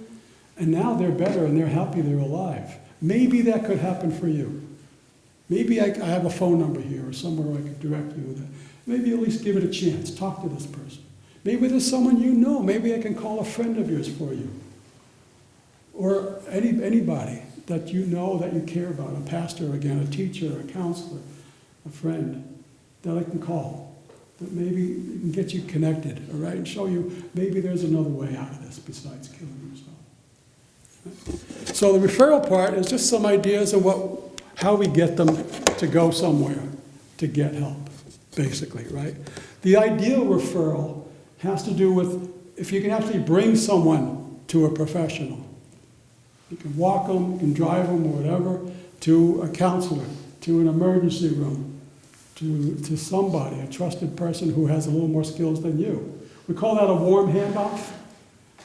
and now they're better and they're happy they're alive. Maybe that could happen for you. Maybe I have a phone number here or somewhere where I could direct you. Maybe at least give it a chance. Talk to this person. Maybe there's someone you know. Maybe I can call a friend of yours for you. Or anybody that you know that you care about, a pastor, again, a teacher, a counselor, a friend that I can call, that maybe can get you connected, all right, and show you maybe there's another way out of this besides killing yourself. So the referral part is just some ideas of how we get them to go somewhere to get help, basically, right? The ideal referral has to do with if you can actually bring someone to a professional. You can walk them, you can drive them, or whatever, to a counselor, to an emergency room, to somebody, a trusted person who has a little more skills than you. We call that a warm handoff.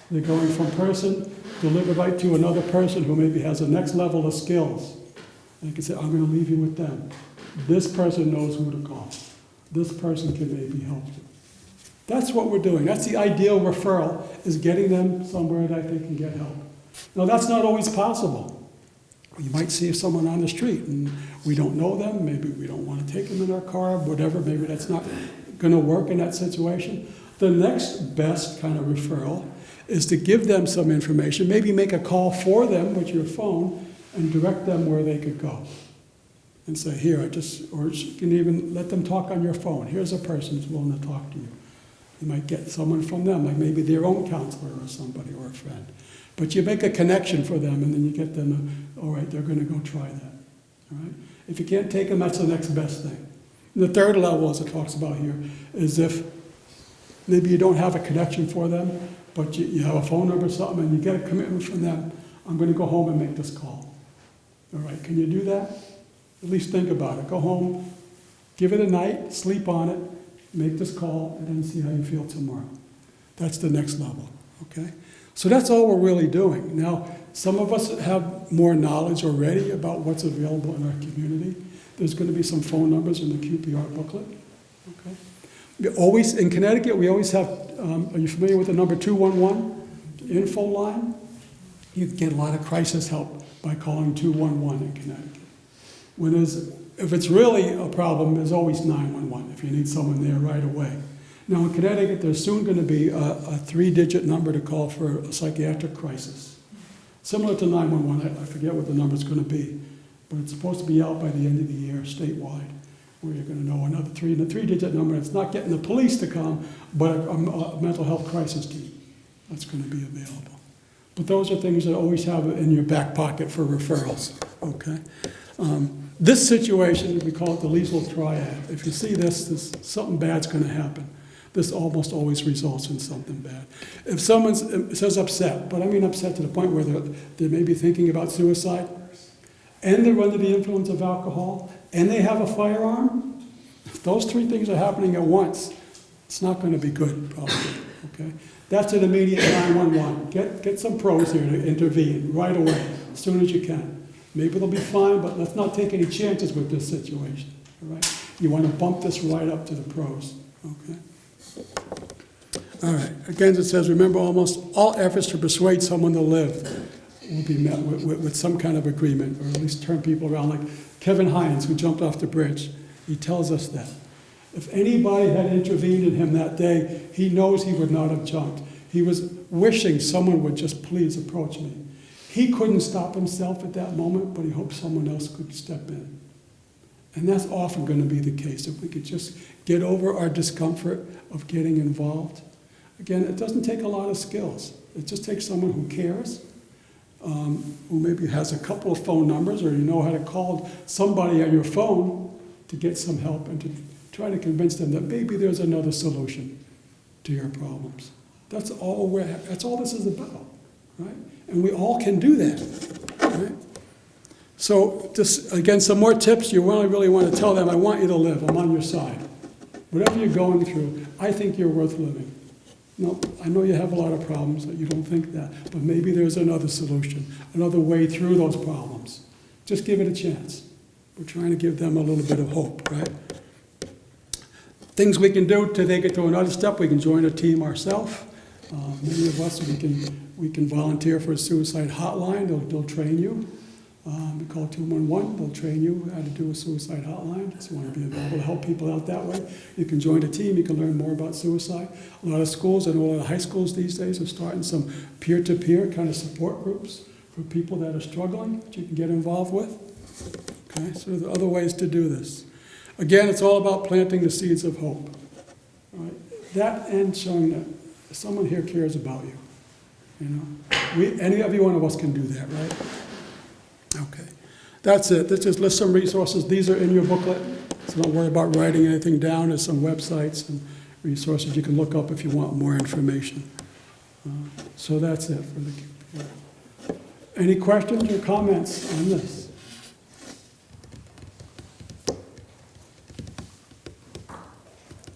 They're going from person delivered right to another person who maybe has a next level of skills. And you can say, I'm going to leave you with them. This person knows who to call. This person can maybe help you. That's what we're doing. That's the ideal referral, is getting them somewhere that they can get help. Now, that's not always possible. You might see someone on the street and we don't know them, maybe we don't want to take them in our car, whatever, maybe that's not going to work in that situation. The next best kind of referral is to give them some information, maybe make a call for them with your phone and direct them where they could go. And say, here, or you can even let them talk on your phone. Here's a person who's willing to talk to you. You might get someone from them, like maybe their own counselor or somebody or a friend. But you make a connection for them, and then you get them, all right, they're going to go try that. All right? If you can't take them, that's the next best thing. And the third level, as it talks about here, is if maybe you don't have a connection for them, but you have a phone number or something, and you get a commitment from them, I'm going to go home and make this call. All right, can you do that? At least think about it. Go home, give it a night, sleep on it, make this call, and then see how you feel tomorrow. That's the next level, okay? So that's all we're really doing. Now, some of us have more knowledge already about what's available in our community. There's going to be some phone numbers in the QPR booklet, okay? In Connecticut, we always have, are you familiar with the number 211 info line? You get a lot of crisis help by calling 211 in Connecticut. If it's really a problem, there's always 911 if you need someone there right away. Now in Connecticut, there's soon going to be a 3-digit number to call for a psychiatric crisis. Similar to 911, I forget what the number's going to be, but it's supposed to be out by the end of the year statewide, where you're going to know another 3-digit number. It's not getting the police to come, but a mental health crisis team that's going to be available. But those are things that always have in your back pocket for referrals, okay? This situation, we call it the lethal triad. If you see this, something bad's going to happen. This almost always results in something bad. If someone says upset, but I mean upset to the point where they may be thinking about suicide, and they're under the influence of alcohol, and they have a firearm, if those 3 things are happening at once, it's not going to be good, probably, okay? That's an immediate 911. Get some pros here to intervene right away, as soon as you can. Maybe they'll be fine, but let's not take any chances with this situation, all right? You want to bump this right up to the pros, okay? All right, again, it says, remember, almost all efforts to persuade someone to live will be met with some kind of agreement, or at least turn people around. Like Kevin Hines, who jumped off the bridge, he tells us that. If anybody had intervened in him that day, he knows he would not have jumped. He was wishing someone would just please approach me. He couldn't stop himself at that moment, but he hoped someone else could step in. And that's often going to be the case, if we could just get over our discomfort of getting involved. Again, it doesn't take a lot of skills. It just takes someone who cares, who maybe has a couple of phone numbers, or you know how to call somebody on your phone to get some help and to try to convince them that maybe there's another solution to your problems. That's all this is about, right? And we all can do that, right? So just, again, some more tips. You really want to tell them, I want you to live. I'm on your side. Whatever you're going through, I think you're worth living. No, I know you have a lot of problems, that you don't think that, but maybe there's another solution, another way through those problems. Just give it a chance. We're trying to give them a little bit of hope, right? Things we can do to take it to another step. We can join a team ourselves. Many of us, we can volunteer for a suicide hotline. They'll train you. You call 211, they'll train you how to do a suicide hotline. So you want to be available to help people out that way. You can join a team, you can learn more about suicide. A lot of schools, I know a lot of high schools these days are starting some peer-to-peer kind of support groups for people that are struggling that you can get involved with. Okay, so there are other ways to do this. Again, it's all about planting the seeds of hope. All right? That and showing that someone here cares about you. You know, every one of us can do that, right? Okay, that's it. Let's just list some resources. These are in your booklet, so don't worry about writing anything down. There's some websites and resources you can look up if you want more information. So that's it for the QPR. Any questions or comments on this? All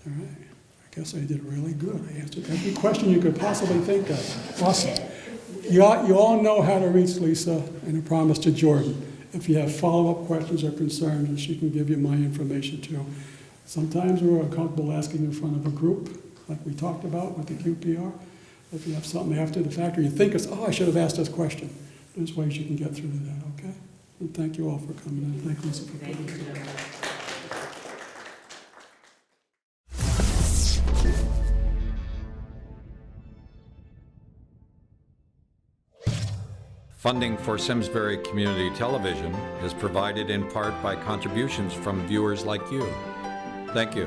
right, I guess I did really good. I answered every question you could possibly think of. Awesome. You all know how to reach Lisa, and I promise to Jordan. If you have follow-up questions or concerns, and she can give you my information too. Sometimes we're uncomfortable asking in front of a group, like we talked about with the QPR. If you have something after the fact, or you think it's, oh, I should have asked this question. There's ways you can get through to that, okay? And thank you all for coming in. Thank Lisa for coming in. Funding for Simsbury Community Television is provided in part by contributions from viewers like you. Thank you.